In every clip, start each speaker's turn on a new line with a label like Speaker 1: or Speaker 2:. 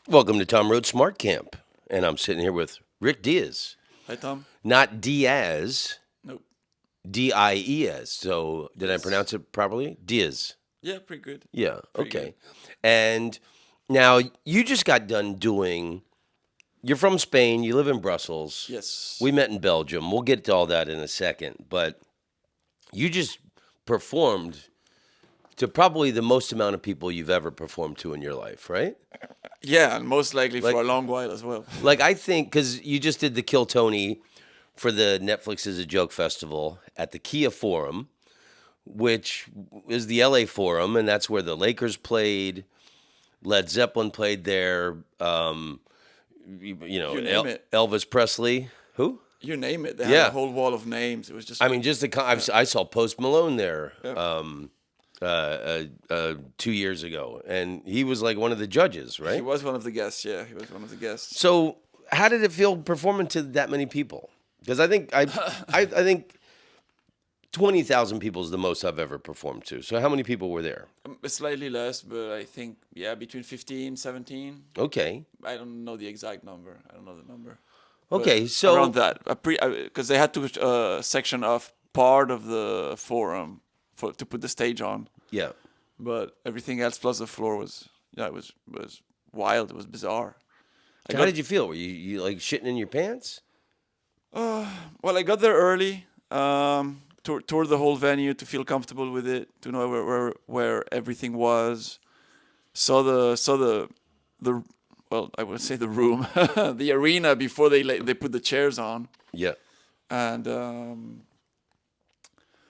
Speaker 1: Welcome to Tom Road Smart Camp. And I'm sitting here with Ric Diez.
Speaker 2: Hi, Tom.
Speaker 1: Not Diaz,
Speaker 2: Nope.
Speaker 1: Diez. So, did I
Speaker 2: Yes.
Speaker 1: pronounce it properly? Diaz.
Speaker 2: Yeah, pretty good.
Speaker 1: Yeah,
Speaker 2: Pretty good.
Speaker 1: okay. And now you just got done doing, you're from Spain, you live in Brussels. We
Speaker 2: Yes.
Speaker 1: met in Belgium. We'll get to all that in a second. But you just performed to probably the most amount of people you've ever performed to in your life, right?
Speaker 2: Yeah, and most likely for
Speaker 1: Like,
Speaker 2: a long while as well.
Speaker 1: like I think because you just did the Kill Tony for the Netflix is a Joke Festival at the Kia Forum, which is the LA Forum, and that's where the Lakers played. Led Zeppelin played there.
Speaker 2: You name it.
Speaker 1: Elvis Presley. Who?
Speaker 2: You name it. They had a
Speaker 1: Yeah.
Speaker 2: whole wall of names. It was just
Speaker 1: I
Speaker 2: like,
Speaker 1: mean, just
Speaker 2: yeah,
Speaker 1: I saw Post Malone there
Speaker 2: yeah.
Speaker 1: 2 years ago, and he was like one of the judges,
Speaker 2: He
Speaker 1: right?
Speaker 2: was one of the guests. Yeah, he was one of the guests.
Speaker 1: So, how did it feel performing to that many people? Because I think 20,000 people is the most I've ever performed to. So how many people were there?
Speaker 2: Slightly less, but I think, yeah, between 15, 17.
Speaker 1: Okay.
Speaker 2: I don't know the exact number. I don't know the number. But
Speaker 1: Okay.
Speaker 2: around
Speaker 1: So
Speaker 2: that. Because they had to section off part of the forum to put the stage on.
Speaker 1: yeah.
Speaker 2: But everything else plus the floor was, yeah, it was wild. It was bizarre. I
Speaker 1: So how
Speaker 2: got
Speaker 1: did you feel? Were you like shitting in your pants?
Speaker 2: well, I got there early. Toured the whole venue to feel comfortable with it, to know where everything was. Saw the well, I would say the room, the arena before they put the chairs on,
Speaker 1: Yeah.
Speaker 2: and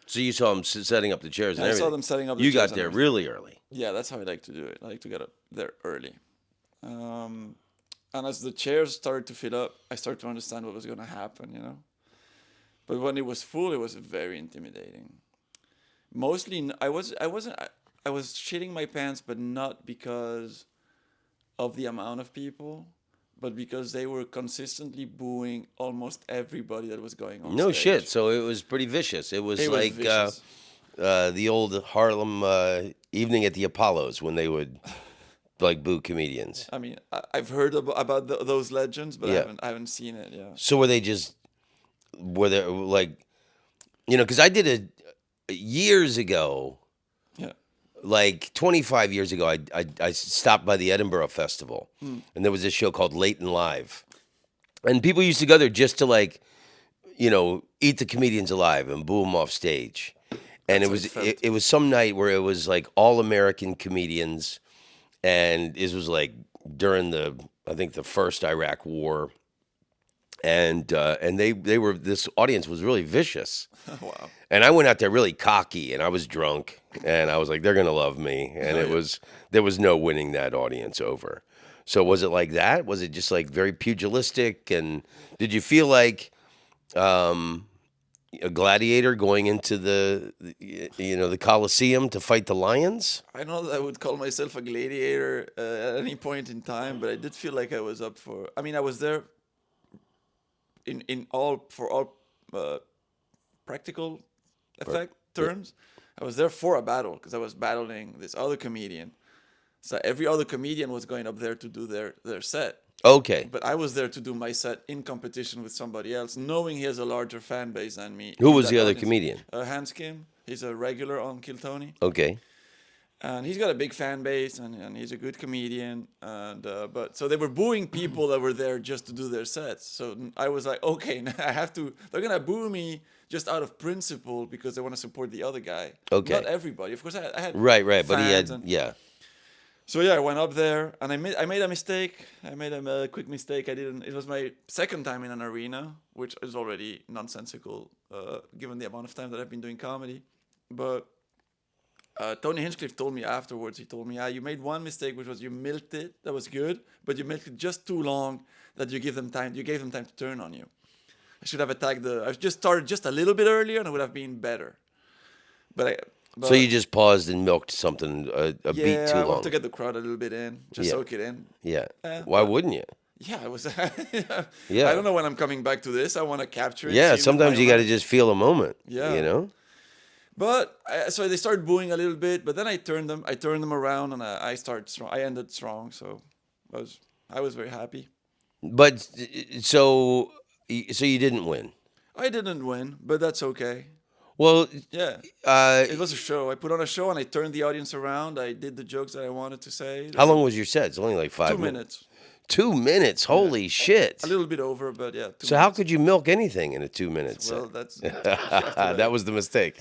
Speaker 1: So you saw them setting up the chairs and
Speaker 2: I saw
Speaker 1: everything.
Speaker 2: them setting up the
Speaker 1: You
Speaker 2: chairs
Speaker 1: got
Speaker 2: and
Speaker 1: there
Speaker 2: everything.
Speaker 1: really early.
Speaker 2: Yeah, that's how I like to do it. I like to get up there early. Um, and as the chairs started to fill up, I started to understand what was going to happen. But when it was full, it was very intimidating. Mostly, I was shitting my pants, but not because of the amount of people, but because they were consistently booing almost everybody that was going on
Speaker 1: No shit.
Speaker 2: stage.
Speaker 1: So it was pretty vicious. It was
Speaker 2: It was
Speaker 1: like
Speaker 2: vicious.
Speaker 1: the old Harlem evening at the Apollos when they would like boo comedians.
Speaker 2: I mean, I've heard about those legends, but
Speaker 1: Yeah.
Speaker 2: I haven't seen it. Yeah.
Speaker 1: So were they like, because I did it years ago,
Speaker 2: Yeah.
Speaker 1: like 25 years ago, I stopped by the Edinburgh Festival, and there was this show called Late and Live, and people used to go there just to like, eat the comedians alive and boo them off stage. And
Speaker 2: That's
Speaker 1: it
Speaker 2: how
Speaker 1: was
Speaker 2: it
Speaker 1: it,
Speaker 2: felt.
Speaker 1: it was some night where it was like all American comedians, and this was like during the I think the first Iraq War, and they were this audience was really vicious.
Speaker 2: Wow.
Speaker 1: And I went out there really cocky, and I was drunk, and I was like, "They're gonna love me," and
Speaker 2: Oh
Speaker 1: it
Speaker 2: yeah.
Speaker 1: was there was no winning that audience over. So was it like that? Was it just like very pugilistic? And did you feel like um, a gladiator going into the Colosseum to fight the lions?
Speaker 2: I don't know that I would call myself a gladiator at any point in time, but I did feel like I was up for. I mean, I was there in all for all uh, practical
Speaker 1: Or-
Speaker 2: effect terms. I was there for a battle because I was battling this other comedian. So every other comedian was going up there to do their set.
Speaker 1: Okay,
Speaker 2: But I was there to do my set in competition with somebody else, knowing he has a larger fan base than me
Speaker 1: who
Speaker 2: in
Speaker 1: was
Speaker 2: that
Speaker 1: the other
Speaker 2: audience.
Speaker 1: comedian?
Speaker 2: Hans Kim, he's a regular on Kill Tony,
Speaker 1: Okay,
Speaker 2: and he's got a big fan base, and he's a good comedian. And but so they were booing people that were there just to do their sets. So I was like, okay, I have to. They're gonna boo me just out of principle because they want to support the other guy. Not
Speaker 1: okay,
Speaker 2: everybody, of course. I had
Speaker 1: right, but he
Speaker 2: fans
Speaker 1: had
Speaker 2: and
Speaker 1: yeah,
Speaker 2: so yeah, I went up there and I made a mistake. I made a quick mistake. I didn't. It was my second time in an arena, which is already nonsensical given the amount of time that I've been doing comedy. But Tony Hinchcliffe told me afterwards. He told me, "Ah, you made one mistake, which was you milked it. That was good, but you milked it just too long. That you give them time. You gave them time to turn on you. I should have attacked the. I just started just a little bit earlier, and it would have been better. But I,
Speaker 1: so you
Speaker 2: but
Speaker 1: just paused and milked something a beat
Speaker 2: yeah,
Speaker 1: too
Speaker 2: I want to
Speaker 1: long.
Speaker 2: get the crowd a little bit in, just
Speaker 1: Yeah,
Speaker 2: soak it in.
Speaker 1: yeah. Why
Speaker 2: But
Speaker 1: wouldn't you?
Speaker 2: yeah, I was. I
Speaker 1: Yeah,
Speaker 2: don't know when I'm coming back to this. I want to capture it,
Speaker 1: yeah.
Speaker 2: see it with my
Speaker 1: Sometimes you
Speaker 2: own
Speaker 1: got to
Speaker 2: eyes.
Speaker 1: just feel a moment. You
Speaker 2: Yeah,
Speaker 1: know.
Speaker 2: but so they started booing a little bit, but then I turned them around, and I started strong. I ended strong, so I was I was very happy.
Speaker 1: But so you didn't win.
Speaker 2: I didn't win, but that's okay.
Speaker 1: Well,
Speaker 2: Yeah,
Speaker 1: uh,
Speaker 2: it was a show. I put on a show and I turned the audience around. I did the jokes that I wanted to say.
Speaker 1: how long was your set? It's only like
Speaker 2: Two
Speaker 1: 5 minutes.
Speaker 2: minutes.
Speaker 1: 2 minutes.
Speaker 2: Yeah,
Speaker 1: Holy
Speaker 2: a
Speaker 1: shit.
Speaker 2: little bit over, but yeah, two
Speaker 1: So how
Speaker 2: minutes.
Speaker 1: could you milk anything in a 2 minute set?
Speaker 2: Well, that's you have to like
Speaker 1: That was the mistake.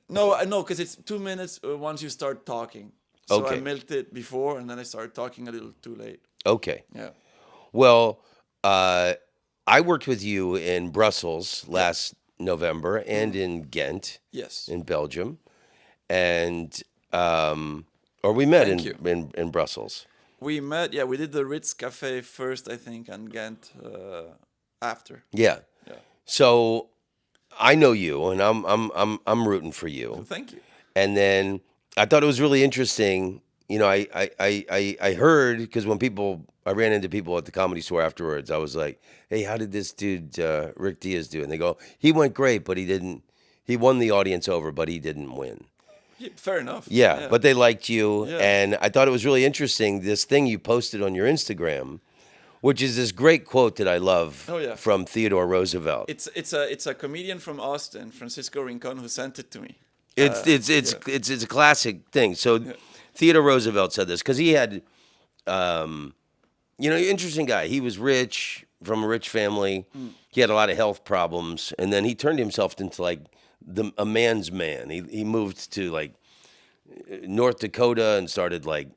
Speaker 2: no, I know because it's 2 minutes once you start talking. So I
Speaker 1: Okay.
Speaker 2: milked it before, and then I started talking a little too late.
Speaker 1: Okay.
Speaker 2: Yeah,
Speaker 1: Well, uh, I worked with you in Brussels
Speaker 2: yeah,
Speaker 1: last November and in Ghent
Speaker 2: yes.
Speaker 1: in Belgium, and or we met
Speaker 2: Thank you.
Speaker 1: in Brussels.
Speaker 2: We met. Yeah, we did the Ritz Cafe first, I think, and Ghent after.
Speaker 1: Yeah.
Speaker 2: Yeah.
Speaker 1: So I know you, and I'm rooting for you.
Speaker 2: Thank you.
Speaker 1: And then I thought it was really interesting. You know, I heard because when I ran into people at the comedy store afterwards, I was like, "Hey, how did this dude Ric Diez do?" And they go, "He went great, but he didn't. He won the audience over, but he didn't win."
Speaker 2: Yeah, fair enough.
Speaker 1: Yeah,
Speaker 2: Yeah.
Speaker 1: but they liked you,
Speaker 2: Yeah.
Speaker 1: and I thought it was really interesting. This thing you posted on your Instagram, which is this great quote that I love
Speaker 2: Oh yeah.
Speaker 1: from Theodore Roosevelt.
Speaker 2: It's a comedian from Austin, Francisco Rincon, who sent it to me.
Speaker 1: It's it's it's
Speaker 2: Yeah.
Speaker 1: it's a classic thing. So
Speaker 2: Yeah.
Speaker 1: Theodore Roosevelt said this because he had, interesting guy. He was rich from a rich family. He had a lot of health problems, and then he turned himself into like a man's man. He moved to like North Dakota and started like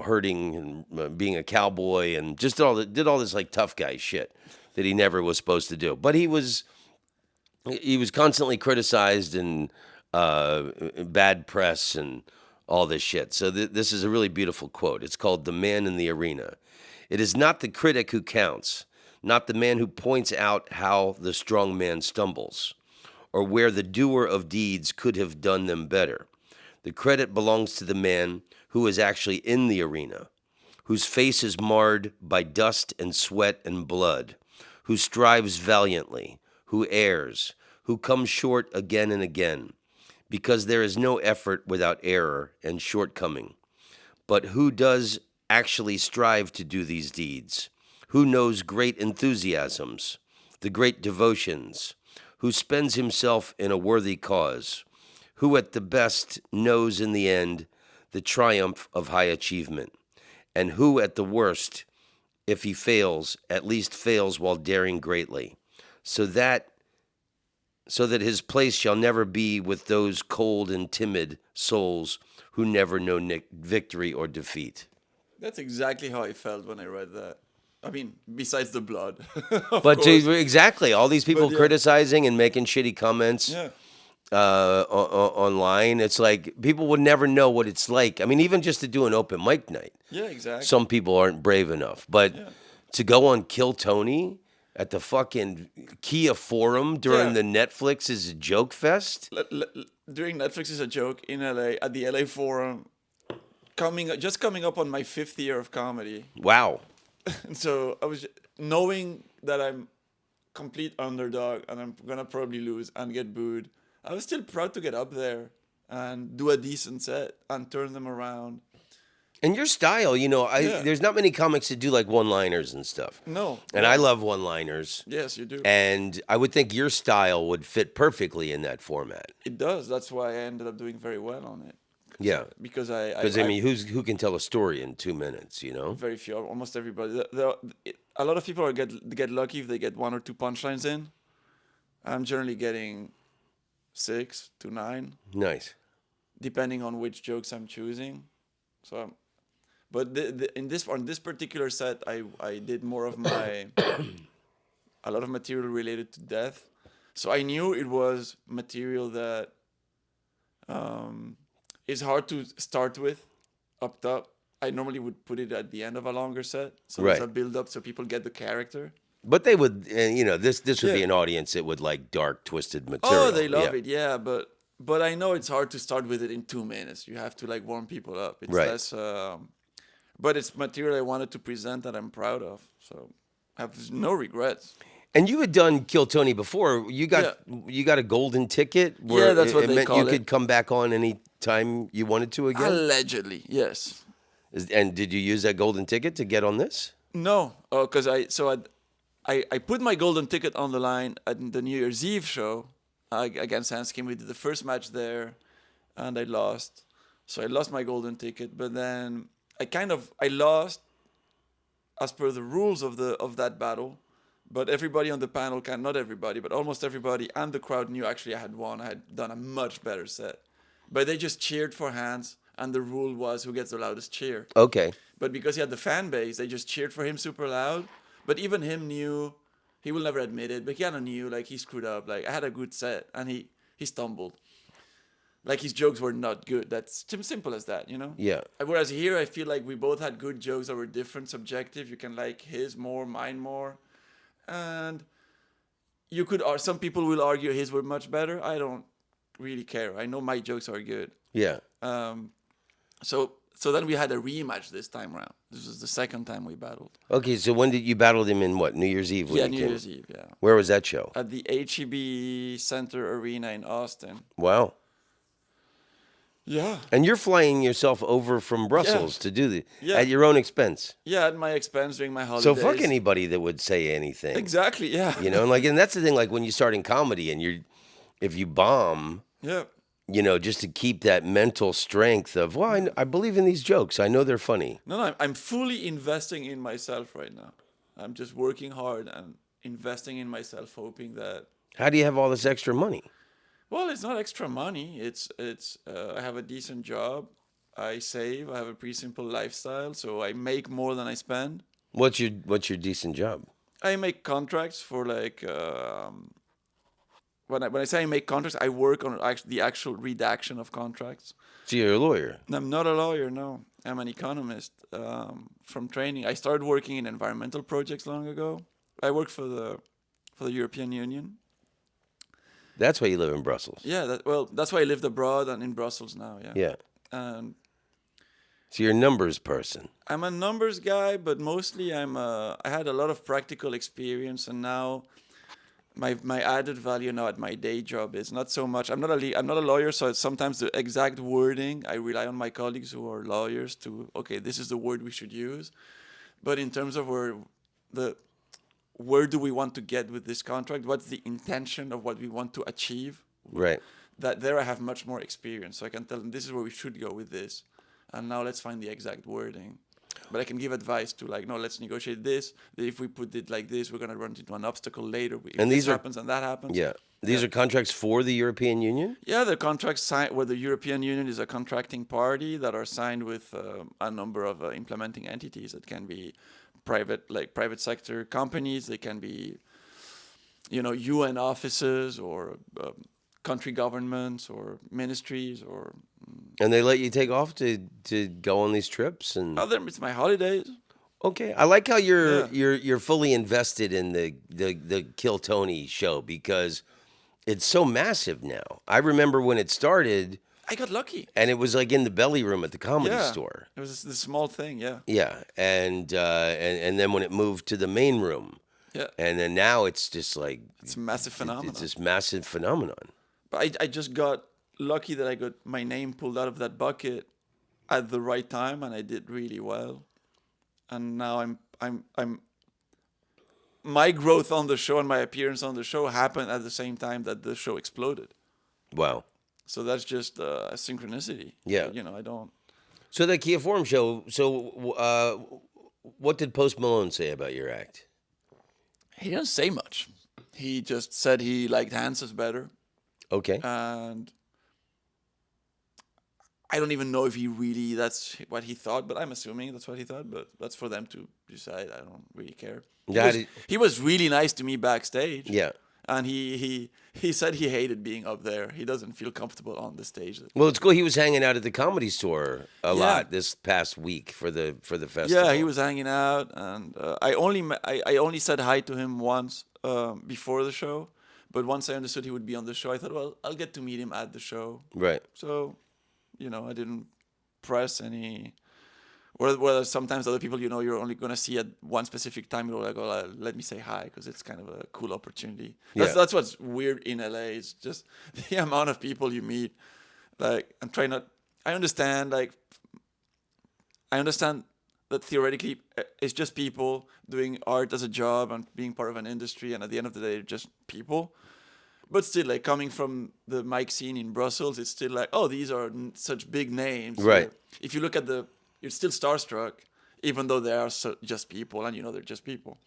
Speaker 1: herding and being a cowboy and just did all this like tough guy shit that he never was supposed to do. But he was constantly criticized and bad press and all this shit. So this is a really beautiful quote. It's called "The Man in the Arena." It is not the critic who counts, not the man who points out how the strong man stumbles, or where the doer of deeds could have done them better. The credit belongs to the man who is actually in the arena, whose face is marred by dust and sweat and blood, who strives valiantly, who errs, who comes short again and again, because there is no effort without error and shortcoming. But who does actually strive to do these deeds? Who knows great enthusiasms, the great devotions? Who spends himself in a worthy cause? Who at the best knows in the end the triumph of high achievement? And who at the worst, if he fails, at least fails while daring greatly, so that his place shall never be with those cold and timid souls who never know victory or defeat.
Speaker 2: That's exactly how I felt when I read that. I mean, besides the blood, of
Speaker 1: But
Speaker 2: course.
Speaker 1: exactly, all these people
Speaker 2: But yeah,
Speaker 1: criticizing and making shitty comments
Speaker 2: yeah,
Speaker 1: online, it's like people would never know what it's like. I mean, even just to do an open mic night,
Speaker 2: yeah, exactly.
Speaker 1: some people aren't brave enough. But
Speaker 2: Yeah,
Speaker 1: to go on Kill Tony at the fucking Kia Forum during
Speaker 2: yeah.
Speaker 1: the Netflix's Joke Fest.
Speaker 2: During Netflix is a joke in LA at the LA Forum, coming up on my 5th year of comedy.
Speaker 1: Wow.
Speaker 2: And so I was knowing that I'm complete underdog and I'm gonna probably lose and get booed. I was still proud to get up there and do a decent set and turn them around.
Speaker 1: And your style,
Speaker 2: Yeah.
Speaker 1: there's not many comics that do like one-liners and stuff.
Speaker 2: No.
Speaker 1: And I love one-liners.
Speaker 2: Yes, you do.
Speaker 1: And I would think your style would fit perfectly in that format.
Speaker 2: It does. That's why I ended up doing very well on it.
Speaker 1: Yeah.
Speaker 2: Because
Speaker 1: Because I mean, who can tell a story in 2 minutes?
Speaker 2: very few, almost everybody. A lot of people get lucky if they get one or two punchlines in. I'm generally getting 6 to 9,
Speaker 1: Nice.
Speaker 2: depending on which jokes I'm choosing. So, but on this particular set, I did more of my a lot of material related to death. So I knew it was material that is hard to start with up top. I normally would put it at the end of a longer set, so there's a
Speaker 1: Right.
Speaker 2: build up so people get the character.
Speaker 1: But they would, this would be
Speaker 2: Yeah.
Speaker 1: an audience that would like dark, twisted material.
Speaker 2: Oh, they love
Speaker 1: Yeah.
Speaker 2: it, yeah. But I know it's hard to start with it in 2 minutes. You have to like warm people up. It's
Speaker 1: Right.
Speaker 2: less. But it's material I wanted to present that I'm proud of. So I have no regrets.
Speaker 1: And you had done Kill Tony before. You got a golden ticket where
Speaker 2: Yeah, that's what
Speaker 1: it
Speaker 2: they
Speaker 1: meant
Speaker 2: call
Speaker 1: you
Speaker 2: it.
Speaker 1: could come back on any time you wanted to again.
Speaker 2: Allegedly, yes.
Speaker 1: And did you use that golden ticket to get on this?
Speaker 2: No, because I put my golden ticket on the line at the New Year's Eve show against Hanskin. We did the first match there, and I lost. So I lost my golden ticket. But then I lost as per the rules of that battle. But everybody on the panel not everybody, but almost everybody and the crowd knew actually I had won. I had done a much better set. But they just cheered for Hans, and the rule was who gets the loudest cheer.
Speaker 1: Okay.
Speaker 2: But because he had the fan base, they just cheered for him super loud. But even him knew, he will never admit it, but he kind of knew, like, he screwed up. Like, I had a good set, and he stumbled. Like, his jokes were not good. That's simple as that, you know?
Speaker 1: Yeah.
Speaker 2: Whereas here, I feel like we both had good jokes that were different, subjective. You can like his more, mine more. And you could, or some people will argue his were much better. I don't really care. I know my jokes are good.
Speaker 1: Yeah.
Speaker 2: So then we had a rematch this time around. This was the second time we battled.
Speaker 1: Okay, so when did you battle him in what? New Year's Eve? When
Speaker 2: Yeah,
Speaker 1: he
Speaker 2: New
Speaker 1: came?
Speaker 2: Year's Eve, yeah.
Speaker 1: Where was that show?
Speaker 2: At the HEB Center Arena in Austin.
Speaker 1: Wow.
Speaker 2: Yeah.
Speaker 1: And you're flying yourself over from Brussels to do at your own expense.
Speaker 2: Yeah, at my expense during my holidays.
Speaker 1: So fuck anybody that would say anything.
Speaker 2: Exactly, yeah.
Speaker 1: You know, and that's the thing, like when you start in comedy and if you bomb,
Speaker 2: Yeah.
Speaker 1: you know, just to keep that mental strength of, well, I believe in these jokes. I know they're funny.
Speaker 2: No, I'm fully investing in myself right now. I'm just working hard and investing in myself, hoping that.
Speaker 1: How do you have all this extra money?
Speaker 2: Well, it's not extra money. It's I have a decent job. I save. I have a pretty simple lifestyle, so I make more than I spend.
Speaker 1: What's your decent job?
Speaker 2: I make contracts for like. When I say I make contracts, I work on the actual redaction of contracts.
Speaker 1: So you're a lawyer.
Speaker 2: I'm not a lawyer, no. I'm an economist from training. I started working in environmental projects long ago. I work for the European Union.
Speaker 1: That's why you live in Brussels.
Speaker 2: Yeah, that's why I lived abroad and in Brussels now. Yeah.
Speaker 1: Yeah.
Speaker 2: And
Speaker 1: So you're a numbers person.
Speaker 2: I'm a numbers guy, but mostly I had a lot of practical experience, and now my added value now at my day job is not so much. I'm not a lawyer, so sometimes the exact wording I rely on my colleagues who are lawyers to. Okay, this is the word we should use, but in terms of where do we want to get with this contract? What's the intention of what we want to achieve?
Speaker 1: Right.
Speaker 2: That there I have much more experience, so I can tell them this is where we should go with this, and now let's find the exact wording. But I can give advice to like, no, let's negotiate this. If we put it like this, we're gonna run into an obstacle later. If
Speaker 1: And
Speaker 2: this
Speaker 1: these are-
Speaker 2: happens and that happens.
Speaker 1: Yeah. These are contracts for the European Union?
Speaker 2: Yeah, the contracts signed where the European Union is a contracting party that are signed with a number of implementing entities. It can be private sector companies. They can be, UN offices or country governments or ministries or.
Speaker 1: And they let you take off to go on these trips and
Speaker 2: It's my holidays.
Speaker 1: okay. I like how
Speaker 2: Yeah.
Speaker 1: you're fully invested in the Kill Tony show because it's so massive now. I remember when it started
Speaker 2: I got lucky.
Speaker 1: and it was like in the belly room at the comedy store.
Speaker 2: It was this small thing. Yeah.
Speaker 1: Yeah. And then when it moved to the main room.
Speaker 2: Yeah.
Speaker 1: And then now it's just like
Speaker 2: It's a massive phenomenon.
Speaker 1: it's this massive phenomenon.
Speaker 2: But I just got lucky that I got my name pulled out of that bucket at the right time, and I did really well. And now I'm my growth on the show and my appearance on the show happened at the same time that the show exploded.
Speaker 1: Wow.
Speaker 2: So that's just a synchronicity.
Speaker 1: Yeah.
Speaker 2: I don't.
Speaker 1: So the Kia Forum show. So, what did Post Malone say about your act?
Speaker 2: He didn't say much. He just said he liked Hans's better,
Speaker 1: Okay.
Speaker 2: and I don't even know if that's what he thought, but I'm assuming that's what he thought. But that's for them to decide. I don't really care. He was really nice to me backstage.
Speaker 1: Yeah.
Speaker 2: And he said he hated being up there. He doesn't feel comfortable on the stage.
Speaker 1: Well, it's cool. He was hanging out at the Comedy Store a
Speaker 2: Yeah.
Speaker 1: lot this past week for the festival.
Speaker 2: Yeah, he was hanging out, and I only said hi to him once before the show. But once I understood he would be on the show, I thought, well, I'll get to meet him at the show.
Speaker 1: Right.
Speaker 2: So, I didn't press any. Whereas sometimes other people, you're only gonna see at one specific time. You're like, oh, let me say hi because it's kind of a cool opportunity. That's what's weird in LA. It's just the amount of people you meet. Like, I understand that theoretically is just people doing art as a job and being part of an industry, and at the end of the day, they're just people. But still, like coming from the mic scene in Brussels, it's still like, oh, these are such big names.
Speaker 1: Right.
Speaker 2: If you look at you're still starstruck, even though they are just people, and they're just people.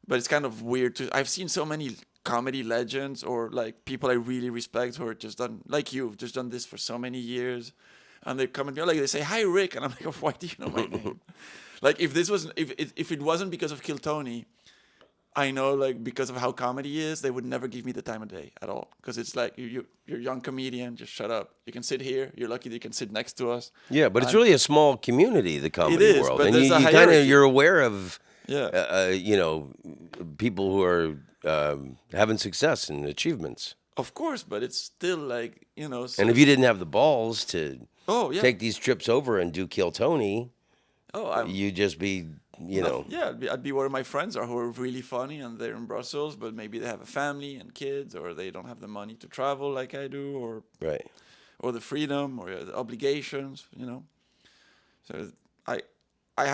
Speaker 2: But it's kind of weird to. I've seen so many comedy legends or like people I really respect who are just done like you've just done this for so many years, and they come and like they say hi Rick, and I'm like, oh, why do you know my name? Like if this wasn't if it wasn't because of Kill Tony, I know like because of how comedy is, they would never give me the time of day at all, because it's like you're a young comedian, just shut up. You can sit here. You're lucky that you can sit next to us.
Speaker 1: Yeah, but it's really a small community, the comedy
Speaker 2: is,
Speaker 1: world,
Speaker 2: but
Speaker 1: and
Speaker 2: there's a
Speaker 1: you kind
Speaker 2: hierarchy.
Speaker 1: of you're aware of,
Speaker 2: Yeah.
Speaker 1: people who are having success and achievements.
Speaker 2: Of course, but it's still like
Speaker 1: And if you didn't have the balls to
Speaker 2: oh yeah.
Speaker 1: take these trips over and do Kill Tony,
Speaker 2: Oh, I'm
Speaker 1: you'd just be,
Speaker 2: yeah, I'd be where my friends are who are really funny and they're in Brussels, but maybe they have a family and kids, or they don't have the money to travel like I do,
Speaker 1: right.
Speaker 2: or the freedom, or the obligations. So I I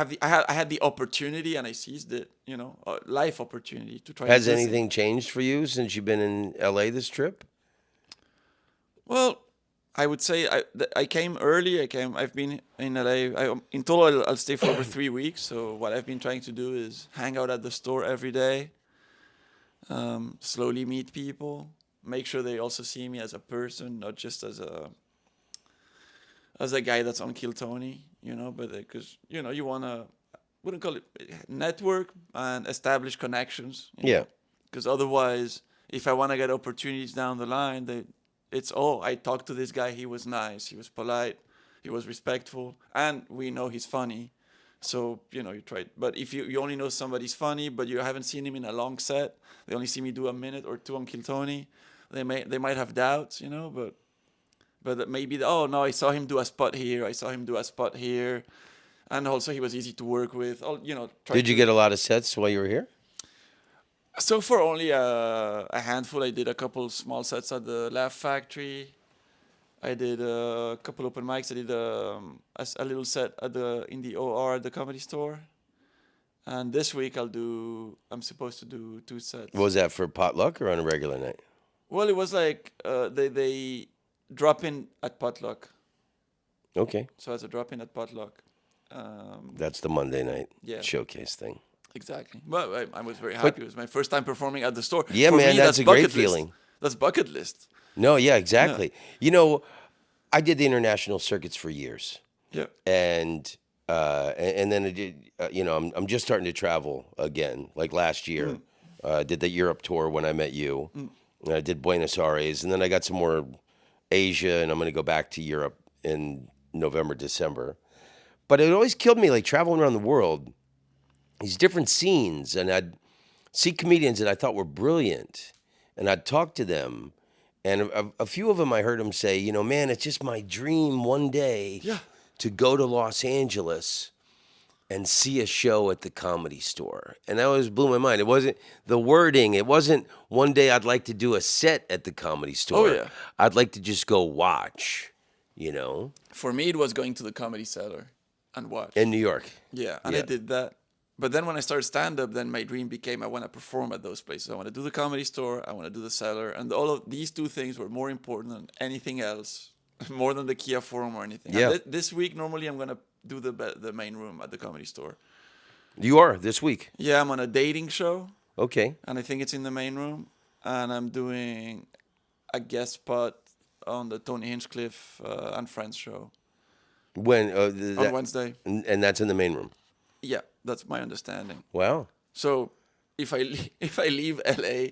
Speaker 2: had the opportunity and I seized it, a life opportunity to try to
Speaker 1: Has
Speaker 2: do this.
Speaker 1: anything changed for you since you've been in LA this trip?
Speaker 2: Well, I would say I came early. I've been in LA. In total, I'll stay for over 3 weeks. So what I've been trying to do is hang out at the store every day, slowly meet people, make sure they also see me as a person, not just as a guy that's on Kill Tony, but because you wanna wouldn't call it network and establish connections.
Speaker 1: Yeah.
Speaker 2: Because otherwise, if I want to get opportunities down the line, it's I talked to this guy. He was nice. He was polite. He was respectful, and we know he's funny. So you try. But if you only know somebody's funny, but you haven't seen him in a long set, they only see me do a minute or two on Kill Tony. They might have doubts, but maybe oh no, I saw him do a spot here. I saw him do a spot here, and also he was easy to work with.
Speaker 1: Did you get a lot of sets while you were here?
Speaker 2: So for only a handful, I did a couple small sets at the Laugh Factory. I did a couple open mics. I did a little set in the OR at the Comedy Store. And this week I'm supposed to do 2 sets.
Speaker 1: Was that for potluck or on a regular night?
Speaker 2: Well, it was like they drop in at potluck.
Speaker 1: Okay.
Speaker 2: So as a drop in at potluck.
Speaker 1: That's the Monday night
Speaker 2: Yeah.
Speaker 1: showcase thing.
Speaker 2: Exactly. Well, I was very happy. It was my first time performing at the store.
Speaker 1: Yeah,
Speaker 2: For
Speaker 1: man,
Speaker 2: me,
Speaker 1: that's a great
Speaker 2: bucket list.
Speaker 1: feeling.
Speaker 2: That's bucket list.
Speaker 1: No, yeah, exactly. I did the international circuits for years,
Speaker 2: Yeah.
Speaker 1: and then I did. I'm just starting to travel again. Like last year, I did the Europe tour when I met you. And I did Buenos Aires, and then I got some more Asia, and I'm going to go back to Europe in November, December. But it always killed me, like traveling around the world, these different scenes, and I'd see comedians that I thought were brilliant, and I'd talk to them, and a few of them I heard them say, man, it's just my dream one day
Speaker 2: Yeah.
Speaker 1: to go to Los Angeles and see a show at the Comedy Store. And that always blew my mind. It wasn't the wording. It wasn't one day I'd like to do a set at the Comedy Store.
Speaker 2: Oh, yeah.
Speaker 1: I'd like to just go watch,
Speaker 2: For me, it was going to the Comedy Cellar and watch.
Speaker 1: in New York.
Speaker 2: Yeah, and
Speaker 1: Yeah.
Speaker 2: I did that. But then when I started stand-up, then my dream became I want to perform at those places. I want to do the Comedy Store. I want to do the Cellar. And all of these two things were more important than anything else, more than the Kia Forum or anything.
Speaker 1: Yeah.
Speaker 2: And this week, normally, I'm going to do the main room at the Comedy Store.
Speaker 1: You are this week.
Speaker 2: Yeah, I'm on a dating show,
Speaker 1: Okay.
Speaker 2: and I think it's in the main room. And I'm doing a guest spot on the Tony Hinchcliffe and Friends show
Speaker 1: When
Speaker 2: on Wednesday.
Speaker 1: and that's in the main room.
Speaker 2: Yeah, that's my understanding.
Speaker 1: Wow.
Speaker 2: So if I leave LA,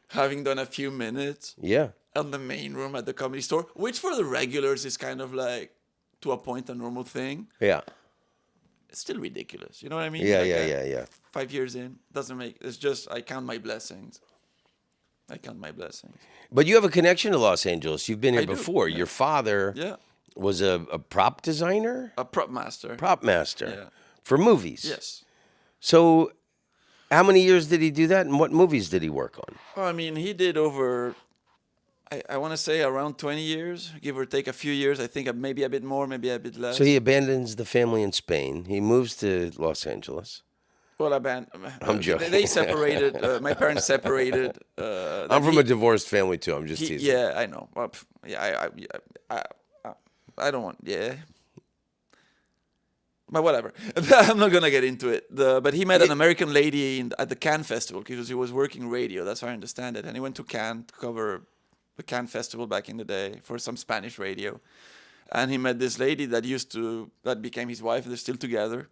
Speaker 2: having done a few minutes
Speaker 1: Yeah.
Speaker 2: on the main room at the Comedy Store, which for the regulars is kind of like to a point a normal thing,
Speaker 1: Yeah.
Speaker 2: it's still ridiculous. You know what I mean?
Speaker 1: Yeah.
Speaker 2: Like,
Speaker 1: Yeah.
Speaker 2: 5 years in doesn't make. It's just I count my blessings. I count my blessings.
Speaker 1: But you have a connection to Los Angeles. You've been here
Speaker 2: I do,
Speaker 1: before.
Speaker 2: yeah.
Speaker 1: Your father
Speaker 2: Yeah,
Speaker 1: was a prop designer,
Speaker 2: a prop master.
Speaker 1: prop master
Speaker 2: Yeah.
Speaker 1: for movies.
Speaker 2: Yes.
Speaker 1: So, how many years did he do that, and what movies did he work on?
Speaker 2: Well, I mean, he did over I want to say around 20 years, give or take a few years. I think maybe a bit more, maybe a bit
Speaker 1: So he
Speaker 2: less.
Speaker 1: abandons the family in Spain. He moves to Los Angeles.
Speaker 2: Well,
Speaker 1: I'm
Speaker 2: they
Speaker 1: joking.
Speaker 2: separated. My parents separated.
Speaker 1: I'm
Speaker 2: Then
Speaker 1: from a divorced family too. I'm just teasing.
Speaker 2: yeah, I know. Well, yeah, I, I, I don't want, yeah, but whatever. I'm not gonna get into it. But he met
Speaker 1: Yeah.
Speaker 2: an American lady at the Cannes Festival because he was working radio. That's how I understand it. And he went to Cannes to cover the Cannes Festival back in the day for some Spanish radio. And he met this lady that became his wife. They're still together.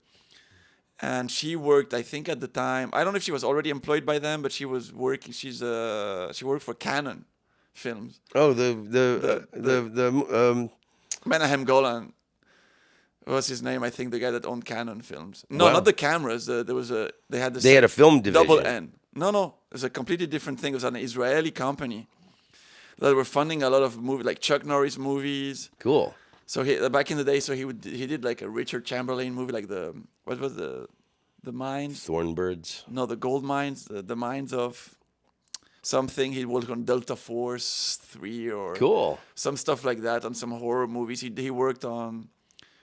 Speaker 2: And she worked, I think, at the time. I don't know if she was already employed by them, but she was working. She worked for Canon Films.
Speaker 1: Oh,
Speaker 2: The
Speaker 1: the
Speaker 2: Menahem Golan was his name. I think the guy that owned Canon Films. No, not
Speaker 1: wow.
Speaker 2: the cameras. They had
Speaker 1: They
Speaker 2: this
Speaker 1: had a film
Speaker 2: double
Speaker 1: division.
Speaker 2: N. No, it's a completely different thing. It was an Israeli company that were funding a lot of movies, like Chuck Norris movies.
Speaker 1: Cool.
Speaker 2: So back in the day, so he did like a Richard Chamberlain movie, like what was the mines?
Speaker 1: Thornbirds.
Speaker 2: No, the gold mines, the mines of something. He worked on Delta Force 3 or
Speaker 1: Cool.
Speaker 2: some stuff like that, on some horror movies. He worked on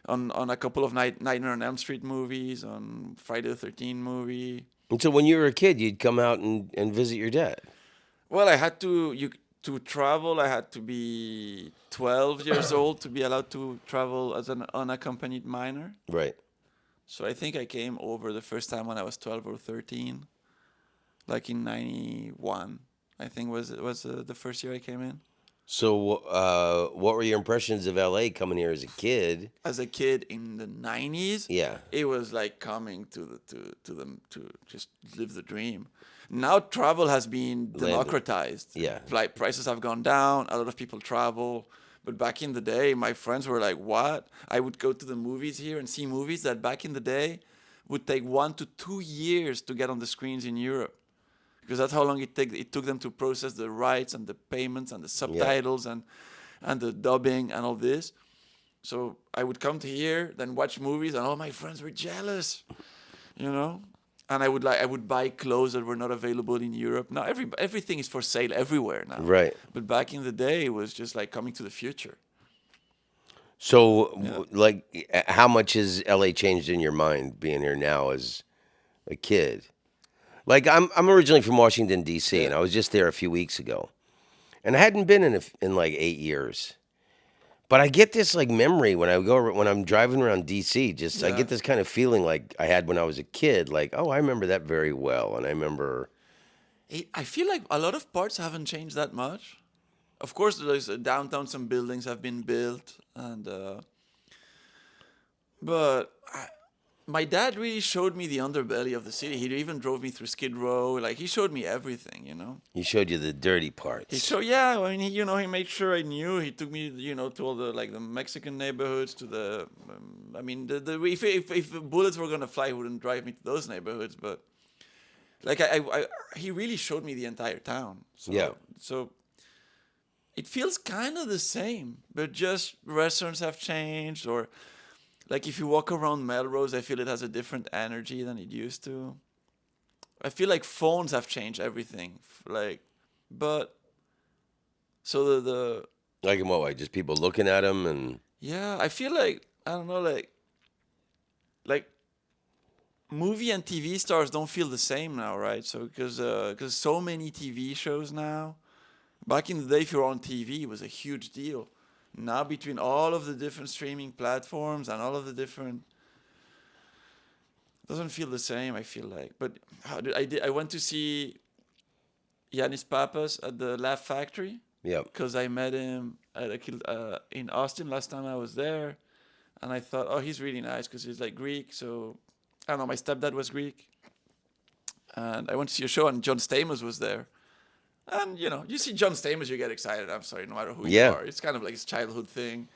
Speaker 2: a couple of Nightmare on Elm Street movies, on Friday the 13th movie.
Speaker 1: And so when you were a kid, you'd come out and visit your dad.
Speaker 2: Well, I had to travel. I had to be 12 years old to be allowed to travel as an unaccompanied minor.
Speaker 1: Right.
Speaker 2: So I think I came over the first time when I was 12 or 13, like in 91. I think was the first year I came in.
Speaker 1: So, what were your impressions of LA coming here as a kid?
Speaker 2: As a kid in the 90s,
Speaker 1: Yeah.
Speaker 2: it was like coming to just live the dream. Now travel has been
Speaker 1: Landed.
Speaker 2: democratized.
Speaker 1: Yeah.
Speaker 2: Flight prices have gone down. A lot of people travel. But back in the day, my friends were like, "What?" I would go to the movies here and see movies that back in the day would take 1 to 2 years to get on the screens in Europe, because that's how long it took them to process the rights and the payments and the subtitles and the dubbing and all this. So I would come to here, then watch movies, and all my friends were jealous, you know. And I would buy clothes that were not available in Europe. Now everything is for sale everywhere now.
Speaker 1: Right.
Speaker 2: But back in the day, it was just like coming to the future.
Speaker 1: So,
Speaker 2: Yeah.
Speaker 1: how much has LA changed in your mind being here now as a kid? Like, I'm originally from Washington D.C. and
Speaker 2: Yeah.
Speaker 1: I was just there a few weeks ago, and I hadn't been in like 8 years. But I get this like memory when I'm driving around DC. Just I
Speaker 2: Yeah.
Speaker 1: get this kind of feeling like I had when I was a kid. Like, oh, I remember that very well, and I remember.
Speaker 2: I feel like a lot of parts haven't changed that much. Of course, there's downtown. Some buildings have been built, and but my dad really showed me the underbelly of the city. He even drove me through Skid Row. Like he showed me everything, you know.
Speaker 1: He showed you the dirty
Speaker 2: He
Speaker 1: parts.
Speaker 2: showed, yeah. I mean, he made sure I knew. He took me, to all the Mexican neighborhoods, to the. I mean, if bullets were gonna fly, he wouldn't drive me to those neighborhoods. But like he really showed me the entire town. So
Speaker 1: Yeah.
Speaker 2: so it feels kind of the same, but just restaurants have changed, or like if you walk around Melrose, I feel it has a different energy than it used to. I feel like phones have changed everything. Like, but so the
Speaker 1: Like in what way? Just people looking at him and
Speaker 2: yeah, I feel like I don't know, like movie and TV stars don't feel the same now, right? So because so many TV shows now. Back in the day, if you were on TV, it was a huge deal. Now between all of the different streaming platforms and all of the different, doesn't feel the same. I feel like, but I went to see Yanis Papas at the Laugh Factory
Speaker 1: yeah.
Speaker 2: because I met him in Austin last time I was there, and I thought, oh, he's really nice because he's like Greek. So I don't know. My stepdad was Greek, and I went to see a show, and John Stamos was there. And you see John Stamos, you get excited. I'm sorry, no matter who you
Speaker 1: Yeah.
Speaker 2: are, it's kind of like his childhood thing,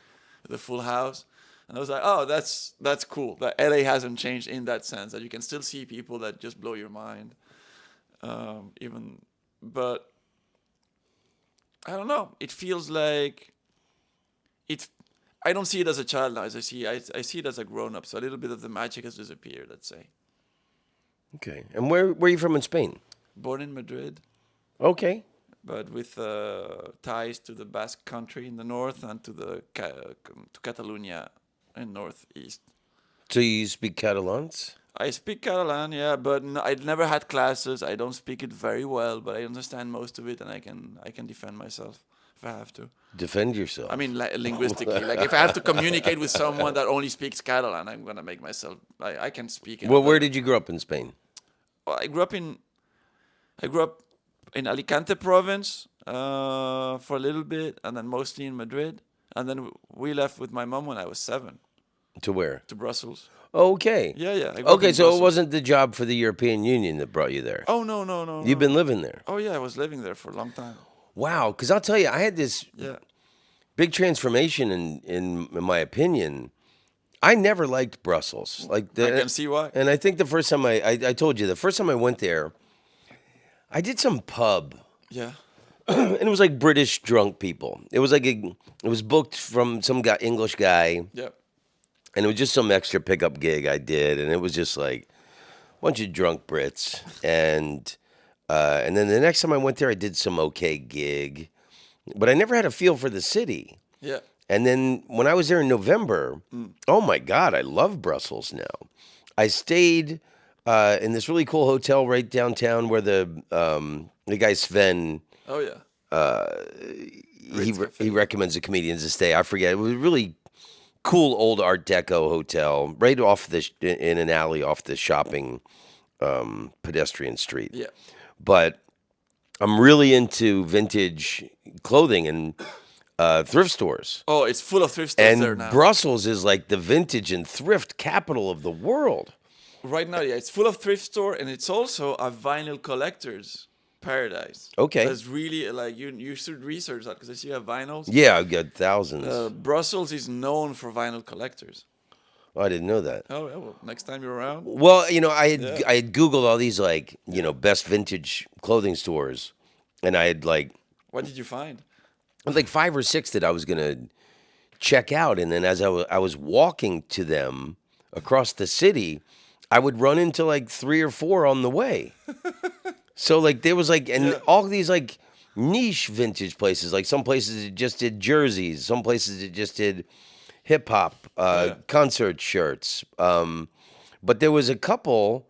Speaker 2: the Full House. And I was like, oh, that's cool. That LA hasn't changed in that sense. That you can still see people that just blow your mind, but I don't know. It feels like it's. I don't see it as a child now. As I see it as a grown up. So a little bit of the magic has disappeared. Let's say.
Speaker 1: Okay. And where are you from in Spain?
Speaker 2: Born in Madrid.
Speaker 1: Okay.
Speaker 2: but with ties to the Basque country in the north and to to Catalonia in northeast.
Speaker 1: So you speak Catalans?
Speaker 2: I speak Catalan, yeah, but I'd never had classes. I don't speak it very well, but I understand most of it, and I can defend myself if I have to.
Speaker 1: Defend
Speaker 2: I
Speaker 1: yourself.
Speaker 2: mean, linguistically, like if I have to communicate with someone that only speaks Catalan, I'm gonna make myself. I can speak it,
Speaker 1: Well,
Speaker 2: but
Speaker 1: where did you grow up in Spain?
Speaker 2: well, I grew up in Alicante province for a little bit, and then mostly in Madrid, and then we left with my mom when I was 7
Speaker 1: To where?
Speaker 2: to Brussels.
Speaker 1: Okay.
Speaker 2: Yeah, yeah, I grew up
Speaker 1: Okay,
Speaker 2: in
Speaker 1: so it
Speaker 2: Brussels.
Speaker 1: wasn't the job for the European Union that brought you there.
Speaker 2: Oh no, no, no,
Speaker 1: You've been
Speaker 2: no.
Speaker 1: living there.
Speaker 2: Oh yeah, I was living there for a long time.
Speaker 1: Wow, because I'll tell you, I had this
Speaker 2: Yeah.
Speaker 1: big transformation in my opinion. I never liked Brussels. Like
Speaker 2: I
Speaker 1: the
Speaker 2: can see why.
Speaker 1: and I think the first time I told you the first time I went there, I did some pub
Speaker 2: Yeah.
Speaker 1: and it was like British drunk people. It was like it was booked from some guy English guy
Speaker 2: Yeah.
Speaker 1: and it was just some extra pickup gig I did and it was just like a bunch of drunk Brits and then the next time I went there I did some okay gig, but I never had a feel for the city.
Speaker 2: Yeah.
Speaker 1: And then when I was there in November, oh my God, I love Brussels now. I stayed in this really cool hotel right downtown where the guy Sven
Speaker 2: Oh yeah.
Speaker 1: he recommends the comedians to stay. I forget. It was a really cool old Art Deco hotel right off in an alley off the shopping pedestrian street.
Speaker 2: Yeah.
Speaker 1: But I'm really into vintage clothing and thrift stores.
Speaker 2: Oh, it's full of thrift stores there
Speaker 1: And
Speaker 2: now.
Speaker 1: Brussels is like the vintage and thrift capital of the world.
Speaker 2: Right now, yeah, it's full of thrift store, and it's also a vinyl collector's paradise.
Speaker 1: Okay.
Speaker 2: That's really like you should research that because I see you have vinyls.
Speaker 1: Yeah, I've got thousands.
Speaker 2: Brussels is known for vinyl collectors.
Speaker 1: Oh, I didn't know that.
Speaker 2: Oh yeah, well, next time you're around.
Speaker 1: Well, you know,
Speaker 2: Yeah.
Speaker 1: I had Googled all these like, you know, best vintage clothing stores, and I had
Speaker 2: What did you find?
Speaker 1: like 5 or 6 that I was gonna check out, and then as I was walking to them across the city, I would run into like 3 or 4 on the way. So like there was like and
Speaker 2: Yeah.
Speaker 1: all these like niche vintage places. Like some places it just did jerseys, some places it just did hip hop
Speaker 2: Yeah.
Speaker 1: concert shirts. But there was a couple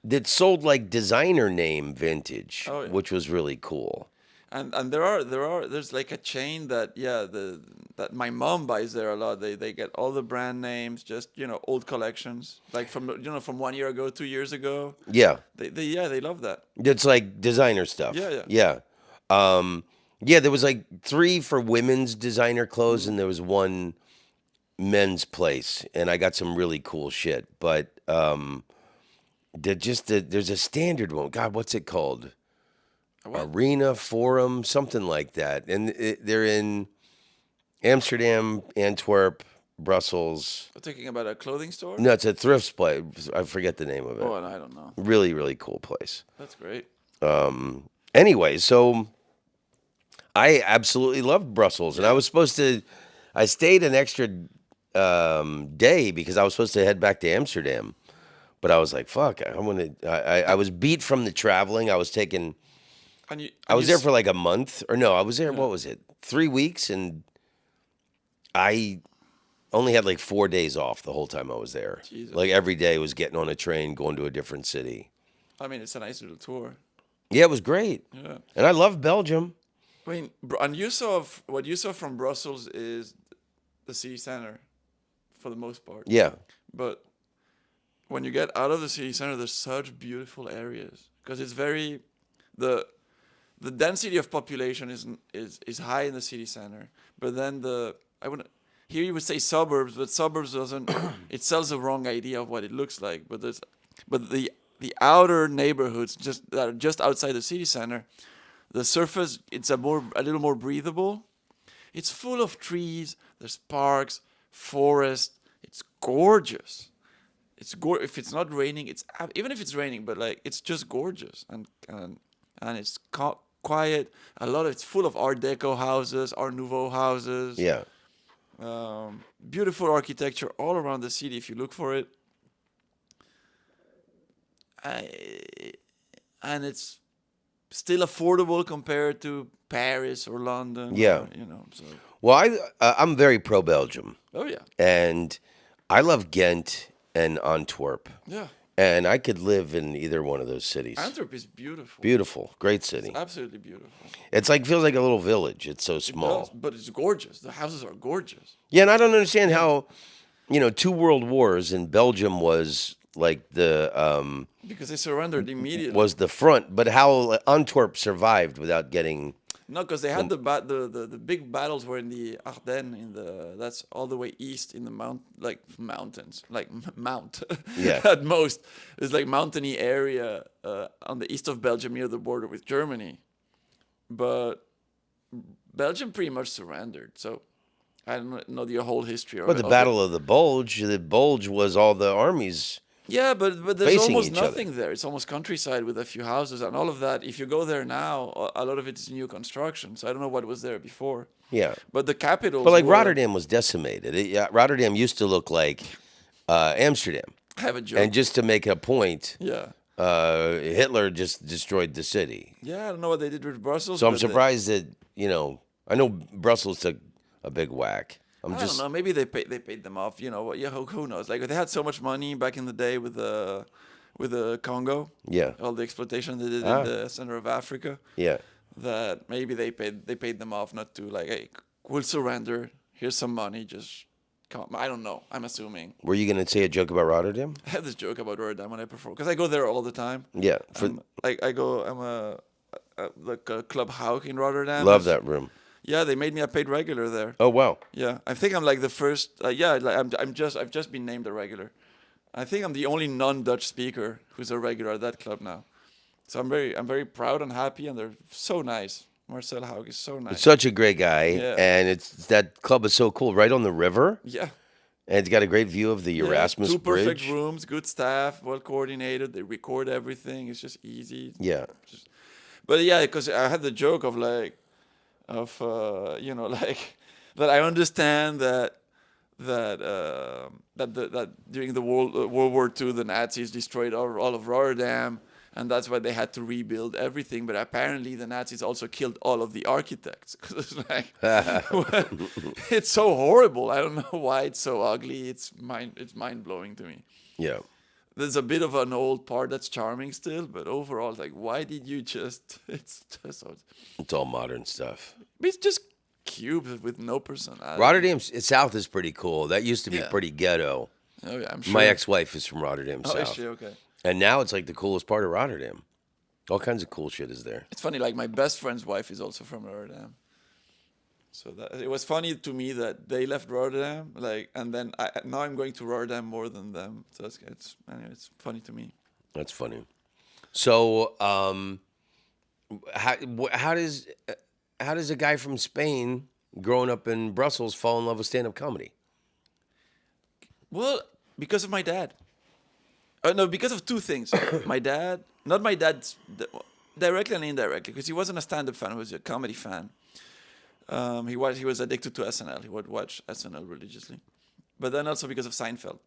Speaker 1: that sold like designer name vintage,
Speaker 2: Oh, yeah.
Speaker 1: which was really cool.
Speaker 2: And there's like a chain that that my mom buys there a lot. They get all the brand names, just old collections, like from 1 year ago, 2 years ago.
Speaker 1: Yeah,
Speaker 2: They love that.
Speaker 1: it's like designer stuff.
Speaker 2: Yeah,
Speaker 1: yeah. Yeah, there was like 3 for women's designer clothes, and there was 1 men's place, and I got some really cool shit. But there's a standard one. God, what's it called?
Speaker 2: What?
Speaker 1: Arena Forum, something like that. And they're in Amsterdam, Antwerp, Brussels.
Speaker 2: We're talking about a clothing store.
Speaker 1: No, it's a thrift place. I forget the name of it.
Speaker 2: Oh, and I don't know.
Speaker 1: Really, really cool place.
Speaker 2: That's great.
Speaker 1: Anyway, so I absolutely loved Brussels, and I stayed an extra day because I was supposed to head back to Amsterdam, but I was like, fuck, I was beat from the traveling. I was taking. I was there for like a month, or no, I was there. What was it? 3 weeks, and I only had like 4 days off the whole time I was there.
Speaker 2: Jesus.
Speaker 1: Like every day was getting on a train, going to a different city.
Speaker 2: I mean, it's a nice little tour.
Speaker 1: Yeah, it was great,
Speaker 2: Yeah.
Speaker 1: and I love Belgium.
Speaker 2: I mean, what you saw from Brussels is the city center, for the most part.
Speaker 1: Yeah,
Speaker 2: But when you get out of the city center, there's such beautiful areas because it's very the density of population is high in the city center, but then here you would say suburbs, but suburbs doesn't it sells the wrong idea of what it looks like. But the outer neighborhoods that are just outside the city center, the surface it's a little more breathable. It's full of trees. There's parks, forest. It's gorgeous. If it's not raining, even if it's raining, but like it's just gorgeous and it's quiet. It's full of Art Deco houses, Art Nouveau houses.
Speaker 1: yeah.
Speaker 2: Beautiful architecture all around the city if you look for it. And it's still affordable compared to Paris or London
Speaker 1: Yeah.
Speaker 2: or So
Speaker 1: Well, I'm very pro Belgium,
Speaker 2: oh yeah,
Speaker 1: and I love Ghent and Antwerp,
Speaker 2: yeah.
Speaker 1: and I could live in either one of those cities.
Speaker 2: Antwerp is beautiful.
Speaker 1: Beautiful, great
Speaker 2: It's
Speaker 1: city.
Speaker 2: absolutely beautiful.
Speaker 1: It's like feels like a little village. It's so
Speaker 2: It does,
Speaker 1: small.
Speaker 2: but it's gorgeous. The houses are gorgeous.
Speaker 1: Yeah, and I don't understand
Speaker 2: Yeah,
Speaker 1: how, two world wars and Belgium was like
Speaker 2: because they surrendered immediately.
Speaker 1: was the front, but how Antwerp survived without getting
Speaker 2: No, because they had
Speaker 1: some.
Speaker 2: the big battles were in the Ardennes, that's all the way east in the mountains, like mount
Speaker 1: Yeah.
Speaker 2: at most. It's like mountainy area on the east of Belgium near the border with Germany, but Belgium pretty much surrendered. So I don't know the whole history
Speaker 1: But the
Speaker 2: of it.
Speaker 1: Battle of the Bulge was all the armies
Speaker 2: Yeah, but there's
Speaker 1: facing
Speaker 2: almost
Speaker 1: each other.
Speaker 2: nothing there. It's almost countryside with a few houses and all of that. If you go there now, a lot of it is new construction. So I don't know what was there before.
Speaker 1: Yeah.
Speaker 2: But the
Speaker 1: But
Speaker 2: capitals
Speaker 1: like
Speaker 2: were.
Speaker 1: Rotterdam was decimated. Yeah, Rotterdam used to look like Amsterdam.
Speaker 2: I have a joke.
Speaker 1: And just to make a point,
Speaker 2: Yeah.
Speaker 1: Hitler just destroyed the city.
Speaker 2: Yeah, I don't know what they did with Brussels,
Speaker 1: So I'm
Speaker 2: but
Speaker 1: surprised that, I know Brussels took a big whack. I'm
Speaker 2: I don't
Speaker 1: just,
Speaker 2: know. Maybe they paid them off. Yeah, who knows? Like they had so much money back in the day with the Congo,
Speaker 1: yeah.
Speaker 2: all the exploitation they did in
Speaker 1: Ah,
Speaker 2: the center of Africa,
Speaker 1: yeah.
Speaker 2: that maybe they paid them off not to like, hey, we'll surrender. Here's some money. Just come. I don't know. I'm assuming.
Speaker 1: Were you going to say a joke about Rotterdam?
Speaker 2: I have this joke about Rotterdam when I perform because I go there all the time.
Speaker 1: Yeah.
Speaker 2: I go. I'm like a club Hauk in Rotterdam.
Speaker 1: Love that room.
Speaker 2: Yeah, they made me a paid regular there.
Speaker 1: Oh, wow.
Speaker 2: Yeah, I think I'm like the first. Yeah, like I've just been named a regular. I think I'm the only non-Dutch speaker who's a regular at that club now. So I'm very proud and happy, and they're so nice. Marcel Haug is so nice.
Speaker 1: Such a great guy.
Speaker 2: Yeah,
Speaker 1: And that club is so cool. Right on the river.
Speaker 2: yeah,
Speaker 1: And it's got a great view of the
Speaker 2: yeah.
Speaker 1: Erasmus
Speaker 2: Two perfect
Speaker 1: Bridge.
Speaker 2: rooms, good staff, well coordinated. They record everything. It's just easy.
Speaker 1: Yeah.
Speaker 2: But yeah, because I had the joke of like that I understand that during the World War II the Nazis destroyed all of Rotterdam, and that's why they had to rebuild everything. But apparently the Nazis also killed all of the architects because it's like it's so horrible. I don't know why it's so ugly. It's mind blowing to me.
Speaker 1: Yeah.
Speaker 2: There's a bit of an old part that's charming still, but overall, it's like, why did you just? It's just so.
Speaker 1: It's all modern stuff.
Speaker 2: It's just cubes with no personality.
Speaker 1: Rotterdam South is pretty cool. That used to be
Speaker 2: Yeah.
Speaker 1: pretty ghetto.
Speaker 2: Oh yeah, I'm sure.
Speaker 1: My ex-wife is from Rotterdam
Speaker 2: Oh, is
Speaker 1: South.
Speaker 2: she okay?
Speaker 1: And now it's like the coolest part of Rotterdam. All kinds of cool shit is there.
Speaker 2: It's funny. Like my best friend's wife is also from Rotterdam. So it was funny to me that they left Rotterdam, and then now I'm going to Rotterdam more than them. So it's funny to me.
Speaker 1: That's funny. So, how does a guy from Spain growing up in Brussels fall in love with stand-up comedy?
Speaker 2: Well, because of my dad. No, because of two things. My dad, not my dad directly and indirectly, because he wasn't a stand-up fan; he was a comedy fan. He was addicted to SNL. He would watch SNL religiously, but then also because of Seinfeld.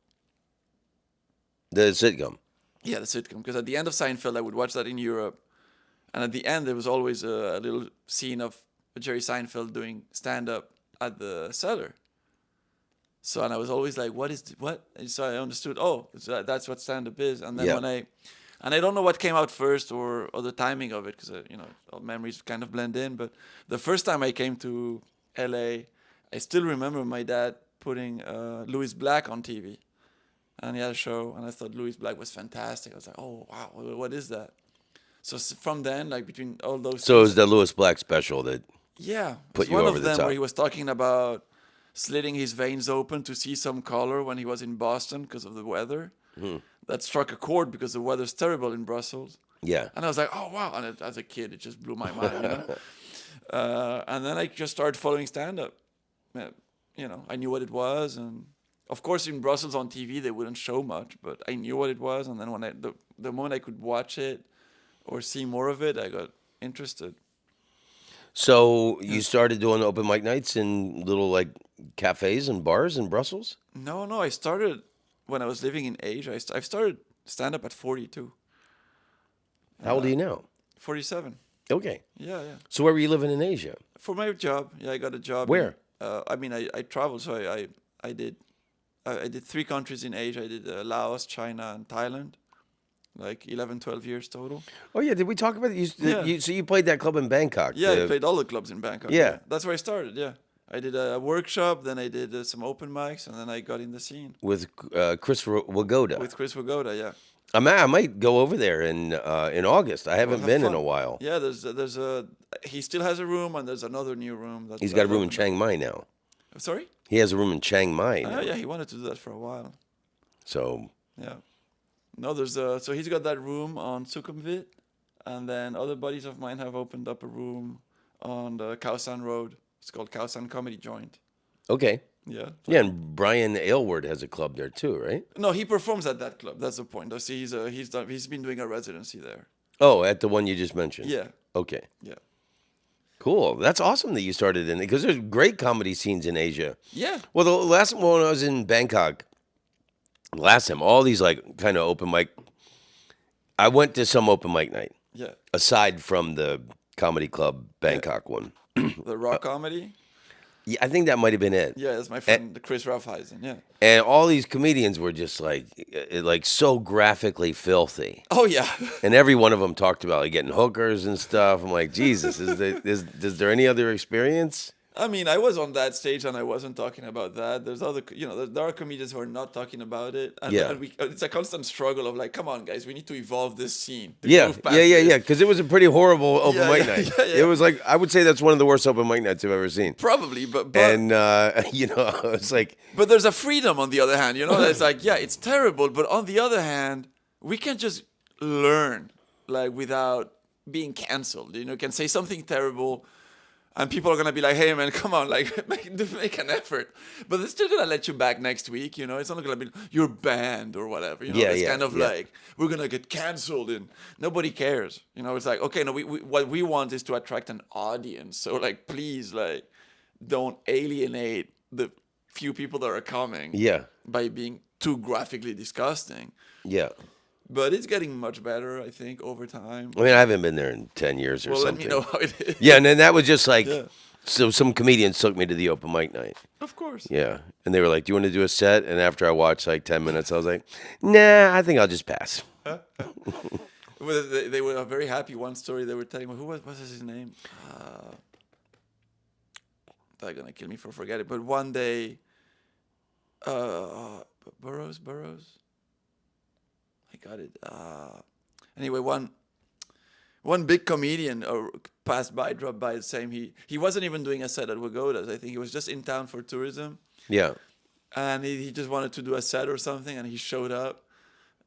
Speaker 1: The sitcom.
Speaker 2: Yeah, the sitcom. Because at the end of Seinfeld, I would watch that in Europe, and at the end there was always a little scene of Jerry Seinfeld doing stand-up at the cellar. So and I was always like, what? And so I understood. Oh, that's what stand-up is. And then
Speaker 1: Yeah.
Speaker 2: I don't know what came out first or the timing of it because all memories kind of blend in. But the first time I came to LA, I still remember my dad putting Louis Black on TV, and he had a show, and I thought Louis Black was fantastic. I was like, oh wow, what is that? So from then, like between all those,
Speaker 1: So it was the Lewis Black special that
Speaker 2: yeah,
Speaker 1: put
Speaker 2: it's
Speaker 1: you
Speaker 2: one
Speaker 1: over
Speaker 2: of
Speaker 1: the
Speaker 2: them
Speaker 1: top.
Speaker 2: where he was talking about slitting his veins open to see some color when he was in Boston because of the weather. That struck a chord because the weather's terrible in Brussels.
Speaker 1: Yeah.
Speaker 2: And I was like, oh, wow. And as a kid, it just blew my mind. And then I just started following stand-up. I knew what it was. And of course, in Brussels on TV, they wouldn't show much, but I knew what it was. And then when the moment I could watch it or see more of it, I got interested.
Speaker 1: So you started doing open mic nights in little like cafes and bars in Brussels?
Speaker 2: No, I started when I was living in Asia. I've started stand-up at 42,
Speaker 1: How old are you now?
Speaker 2: 47.
Speaker 1: Okay.
Speaker 2: Yeah, yeah.
Speaker 1: So where were you living in Asia?
Speaker 2: For my job, yeah, I got a job in.
Speaker 1: Where?
Speaker 2: I mean, I traveled, so I did I did 3 countries in Asia. I did Laos, China, and Thailand. Like 11, 12 years total.
Speaker 1: Oh yeah, did we talk about it?
Speaker 2: Yeah,
Speaker 1: So you played that club in Bangkok?
Speaker 2: yeah. I played all the clubs in Bangkok.
Speaker 1: Yeah,
Speaker 2: Yeah, that's where I started. Yeah, I did a workshop, then I did some open mics, and then I got in the scene
Speaker 1: with Chris Wagoda.
Speaker 2: with Chris Wagoda. Yeah.
Speaker 1: I might go over there in August. I
Speaker 2: Well,
Speaker 1: haven't
Speaker 2: have
Speaker 1: been in a
Speaker 2: fun.
Speaker 1: while.
Speaker 2: Yeah, there's a he still has a room, and there's another new room
Speaker 1: He's
Speaker 2: that
Speaker 1: got a
Speaker 2: have
Speaker 1: room in
Speaker 2: opened up.
Speaker 1: Chiang Mai now.
Speaker 2: Sorry?
Speaker 1: He has a room in Chiang Mai
Speaker 2: Oh
Speaker 1: now.
Speaker 2: yeah, he wanted to do that for a while.
Speaker 1: So
Speaker 2: Yeah. No, there's so he's got that room on Sukhumvit, and then other buddies of mine have opened up a room on the Khao San Road. It's called Khao San Comedy Joint.
Speaker 1: okay,
Speaker 2: Yeah.
Speaker 1: yeah, and Brian Aylward has a club there too, right?
Speaker 2: No, he performs at that club. That's the point. See, he's been doing a residency there.
Speaker 1: Oh, at the one you just mentioned.
Speaker 2: Yeah.
Speaker 1: Okay,
Speaker 2: Yeah.
Speaker 1: cool. That's awesome that you started in it because there's great comedy scenes in Asia.
Speaker 2: Yeah.
Speaker 1: Well, the last time when I was in Bangkok, last time all these like kind of open mic. I went to some open mic night
Speaker 2: Yeah.
Speaker 1: aside from the comedy club
Speaker 2: Yeah.
Speaker 1: Bangkok one.
Speaker 2: The rock comedy.
Speaker 1: Yeah, I think that might have been it.
Speaker 2: Yeah, that's my
Speaker 1: And,
Speaker 2: friend Chris Ralpheisen. Yeah.
Speaker 1: and all these comedians were just like so graphically filthy.
Speaker 2: Oh yeah.
Speaker 1: And every one of them talked about like getting hookers and stuff. I'm like, Jesus, is there any other experience?
Speaker 2: I mean, I was on that stage and I wasn't talking about that. There's other, there are comedians who are not talking about it, and,
Speaker 1: Yeah.
Speaker 2: and it's a constant struggle of like, come on, guys, we need to evolve this scene. To
Speaker 1: Yeah,
Speaker 2: move past
Speaker 1: yeah, yeah,
Speaker 2: this.
Speaker 1: yeah. Because it was a pretty horrible open
Speaker 2: Yeah,
Speaker 1: mic
Speaker 2: yeah,
Speaker 1: night.
Speaker 2: yeah, yeah.
Speaker 1: It was like I would say that's one of the worst open mic nights I've ever seen.
Speaker 2: Probably, but
Speaker 1: And it's like,
Speaker 2: but there's a freedom on the other hand. It's like, yeah, it's terrible, but on the other hand, we can just learn like without being canceled. You can say something terrible. And people are gonna be like, "Hey, man, come on, like, make an effort." But they're still gonna let you back next week. It's not gonna be you're banned or whatever.
Speaker 1: Yeah,
Speaker 2: it's
Speaker 1: yeah,
Speaker 2: kind of
Speaker 1: yeah.
Speaker 2: like we're gonna get canceled, and nobody cares. It's like, okay, no, we what we want is to attract an audience. So like, please, like, don't alienate the few people that are coming.
Speaker 1: yeah,
Speaker 2: By being too graphically disgusting.
Speaker 1: yeah.
Speaker 2: But it's getting much better, I think, over time.
Speaker 1: I mean, I haven't been there in 10 years or
Speaker 2: Well, let
Speaker 1: something.
Speaker 2: me know how it is.
Speaker 1: Yeah, and then that was just like,
Speaker 2: Yeah.
Speaker 1: so some comedians took me to the open mic night.
Speaker 2: Of course.
Speaker 1: Yeah. And they were like, do you want to do a set? And after I watched like 10 minutes, I was like, nah, I think I'll just pass.
Speaker 2: Well, they were very happy. One story they were telling me, what was his name? They're gonna kill me for forgetting. But one day, Burroughs. I got it. Anyway, one big comedian passed by, dropped by, saying he wasn't even doing a set at Wagoda's. I think he was just in town for tourism,
Speaker 1: Yeah.
Speaker 2: and he just wanted to do a set or something, and he showed up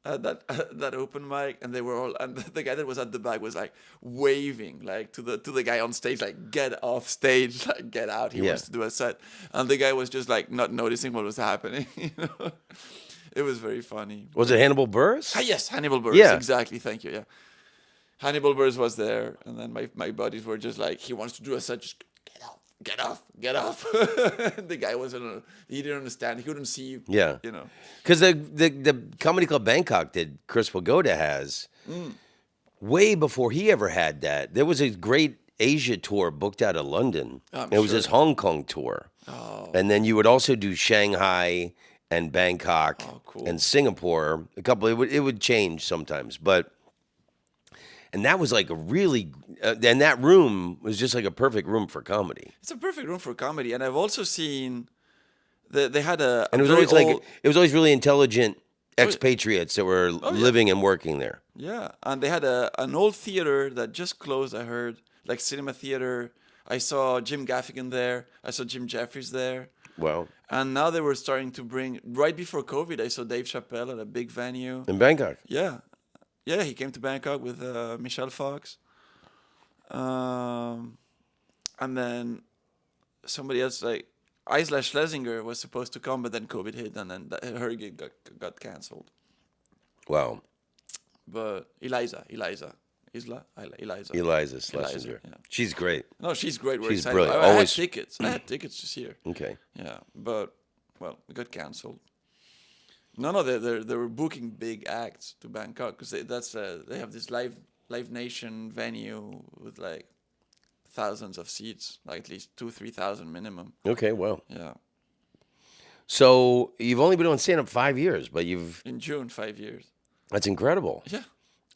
Speaker 2: at that open mic, and they were all, and the guy that was at the back was like waving like to the guy on stage, like, get off stage, like, get out. He
Speaker 1: Yeah.
Speaker 2: wants to do a set, and the guy was just like not noticing what was happening. It was very funny.
Speaker 1: Was it Hannibal Buress?
Speaker 2: Yes, Hannibal Buress.
Speaker 1: Yeah.
Speaker 2: Exactly. Thank you. Yeah. Hannibal Buress was there, and then my buddies were just like, he wants to do a set, just get off. The guy wasn't, he didn't understand. He couldn't see.
Speaker 1: Yeah.
Speaker 2: You know.
Speaker 1: Because the Comedy Club Bangkok that Chris Pagoda has, way before he ever had that, there was a great Asia tour booked out of London.
Speaker 2: I'm
Speaker 1: It was
Speaker 2: sure.
Speaker 1: his Hong Kong tour.
Speaker 2: Oh.
Speaker 1: And then you would also do Shanghai and Bangkok
Speaker 2: Oh, cool.
Speaker 1: and Singapore. A couple, it would change sometimes, but. And that was like a really, and that room was just like a perfect room for comedy.
Speaker 2: It's a perfect room for comedy, and I've also seen that they had a
Speaker 1: And it was
Speaker 2: very
Speaker 1: always like,
Speaker 2: old-
Speaker 1: it was always really intelligent expatriates that were
Speaker 2: yeah.
Speaker 1: living and working there.
Speaker 2: Yeah, and they had an old theater that just closed. I heard, like, cinema theater. I saw Jim Gaffigan there. I saw Jim Jeffries there.
Speaker 1: Well,
Speaker 2: And now they were starting to bring, right before COVID, I saw Dave Chappelle at a big venue.
Speaker 1: in Bangkok.
Speaker 2: Yeah. Yeah, he came to Bangkok with Michelle Fox. And then somebody else, like Isla Schlesinger, was supposed to come, but then COVID hit, and then her gig got canceled.
Speaker 1: Wow.
Speaker 2: But Eliza.
Speaker 1: Eliza
Speaker 2: Eliza,
Speaker 1: Schlesinger.
Speaker 2: yeah.
Speaker 1: She's great.
Speaker 2: No, she's great. We're
Speaker 1: She's
Speaker 2: excited.
Speaker 1: brilliant.
Speaker 2: I had
Speaker 1: Always-
Speaker 2: tickets. I had tickets to see her.
Speaker 1: Okay.
Speaker 2: Yeah, but well, it got canceled. No, they were booking big acts to Bangkok because they have this live Live Nation venue with like thousands of seats, like at least 2,000-3,000 minimum.
Speaker 1: Okay, well.
Speaker 2: Yeah,
Speaker 1: So you've only been on stand up 5 years, but
Speaker 2: in June, 5 years.
Speaker 1: that's incredible.
Speaker 2: Yeah,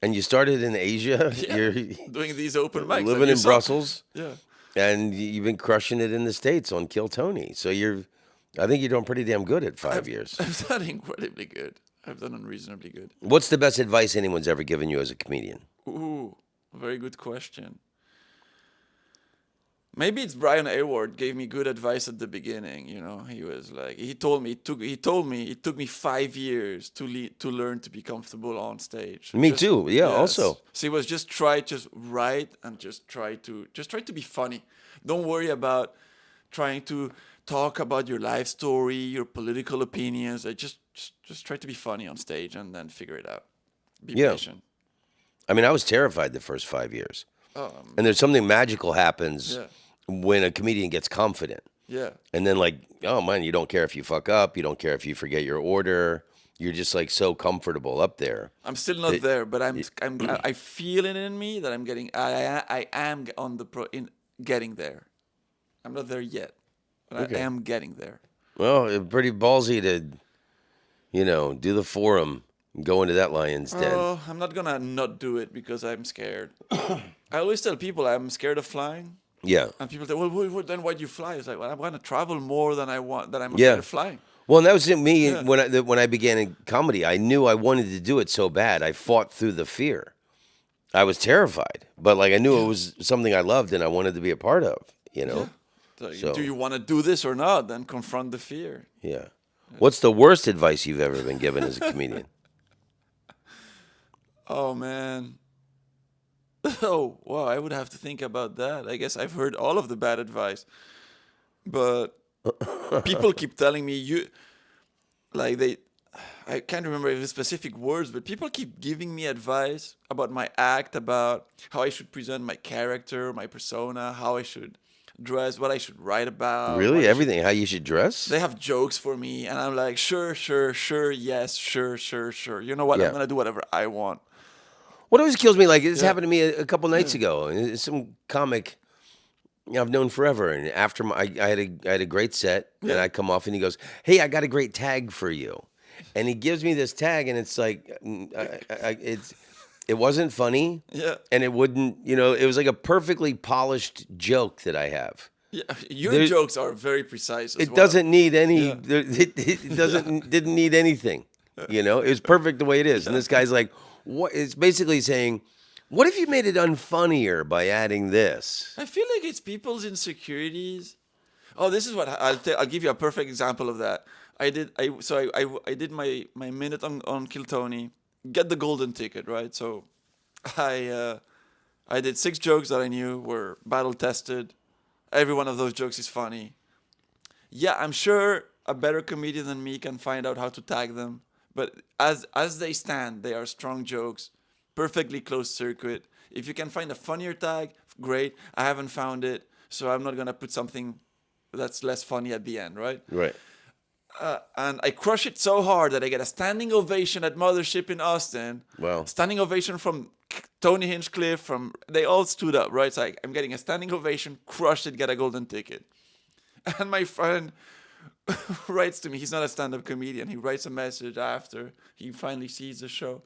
Speaker 1: And you started in Asia.
Speaker 2: yeah.
Speaker 1: You're
Speaker 2: Doing these open mics that
Speaker 1: living
Speaker 2: you
Speaker 1: in
Speaker 2: saw.
Speaker 1: Brussels,
Speaker 2: Yeah,
Speaker 1: and you've been crushing it in the States on Kill Tony. So I think you're doing pretty damn good at 5 years.
Speaker 2: I've done incredibly good. I've done unreasonably good.
Speaker 1: What's the best advice anyone's ever given you as a comedian?
Speaker 2: Ooh, very good question. Maybe it's Brian Award gave me good advice at the beginning. He was like, he told me it took me 5 years to learn to be comfortable on stage.
Speaker 1: Me too. Yeah, also.
Speaker 2: So it was just write and just try to be funny. Don't worry about trying to talk about your life story, your political opinions. Just try to be funny on stage and then figure it out. Be
Speaker 1: Yeah.
Speaker 2: patient.
Speaker 1: I mean, I was terrified the first 5 years.
Speaker 2: Um,
Speaker 1: And there's something magical happens
Speaker 2: yeah,
Speaker 1: when a comedian gets confident.
Speaker 2: yeah.
Speaker 1: And then, like, oh man, you don't care if you fuck up. You don't care if you forget your order. You're just like so comfortable up there.
Speaker 2: I'm still not
Speaker 1: That-
Speaker 2: there, but I feel it in me that I'm getting. I am on the getting there. I'm not there yet, but
Speaker 1: Okay.
Speaker 2: I am getting there.
Speaker 1: Well, it's pretty ballsy to, do the forum and go into that lion's den.
Speaker 2: Oh, I'm not gonna not do it because I'm scared. I always tell people I'm scared of flying,
Speaker 1: Yeah.
Speaker 2: and people say, "Well, then why'd you fly?" It's like, "Well, I want to travel more than I want. That I'm
Speaker 1: Yeah.
Speaker 2: afraid of flying."
Speaker 1: Well, and that was me
Speaker 2: Yeah.
Speaker 1: when I began in comedy. I knew I wanted to do it so bad. I fought through the fear. I was terrified, but like I knew it was something I loved and I wanted to be a part of.
Speaker 2: So, do you want to do this or not? Then confront the fear.
Speaker 1: Yeah. What's the worst advice you've ever been given as a comedian?
Speaker 2: Oh man. Oh wow, I would have to think about that. I guess I've heard all of the bad advice, but people keep telling me I can't remember the specific words, but people keep giving me advice about my act, about how I should present my character, my persona, how I should dress, what I should write about.
Speaker 1: Really? Everything? How you should dress?
Speaker 2: They have jokes for me, and I'm like, sure, yes, sure. You know what?
Speaker 1: Yeah.
Speaker 2: I'm gonna do whatever I want.
Speaker 1: What always kills me, like this
Speaker 2: Yeah.
Speaker 1: happened to me a couple nights ago. And it's some comic I've known forever, and after I had a great set, and I come off, and he goes, "Hey, I got a great tag for you," and he gives me this tag, and it's like, it wasn't funny,
Speaker 2: Yeah.
Speaker 1: and it wouldn't, it was like a perfectly polished joke that I have.
Speaker 2: Yeah, your
Speaker 1: There-
Speaker 2: jokes are very precise. As
Speaker 1: It
Speaker 2: well.
Speaker 1: doesn't need any.
Speaker 2: Yeah.
Speaker 1: It didn't need anything. It was perfect the way it is. And this guy's like, what? It's basically saying, what if you made it unfunnier by adding this?
Speaker 2: I feel like it's people's insecurities. Oh, this is what I'll give you a perfect example of that. I did my minute on Kill Tony, get the golden ticket, right? So I did 6 jokes that I knew were battle tested. Every one of those jokes is funny. Yeah, I'm sure a better comedian than me can find out how to tag them. But as they stand, they are strong jokes, perfectly closed circuit. If you can find a funnier tag, great. I haven't found it, so I'm not gonna put something that's less funny at the end, right?
Speaker 1: Right.
Speaker 2: And I crush it so hard that I get a standing ovation at Mothership in Austin.
Speaker 1: Wow.
Speaker 2: Standing ovation from Tony Hinchcliffe, they all stood up, right? It's like, I'm getting a standing ovation, crushed it, get a golden ticket. And my friend writes to me, he's not a stand-up comedian, he writes a message after he finally sees the show.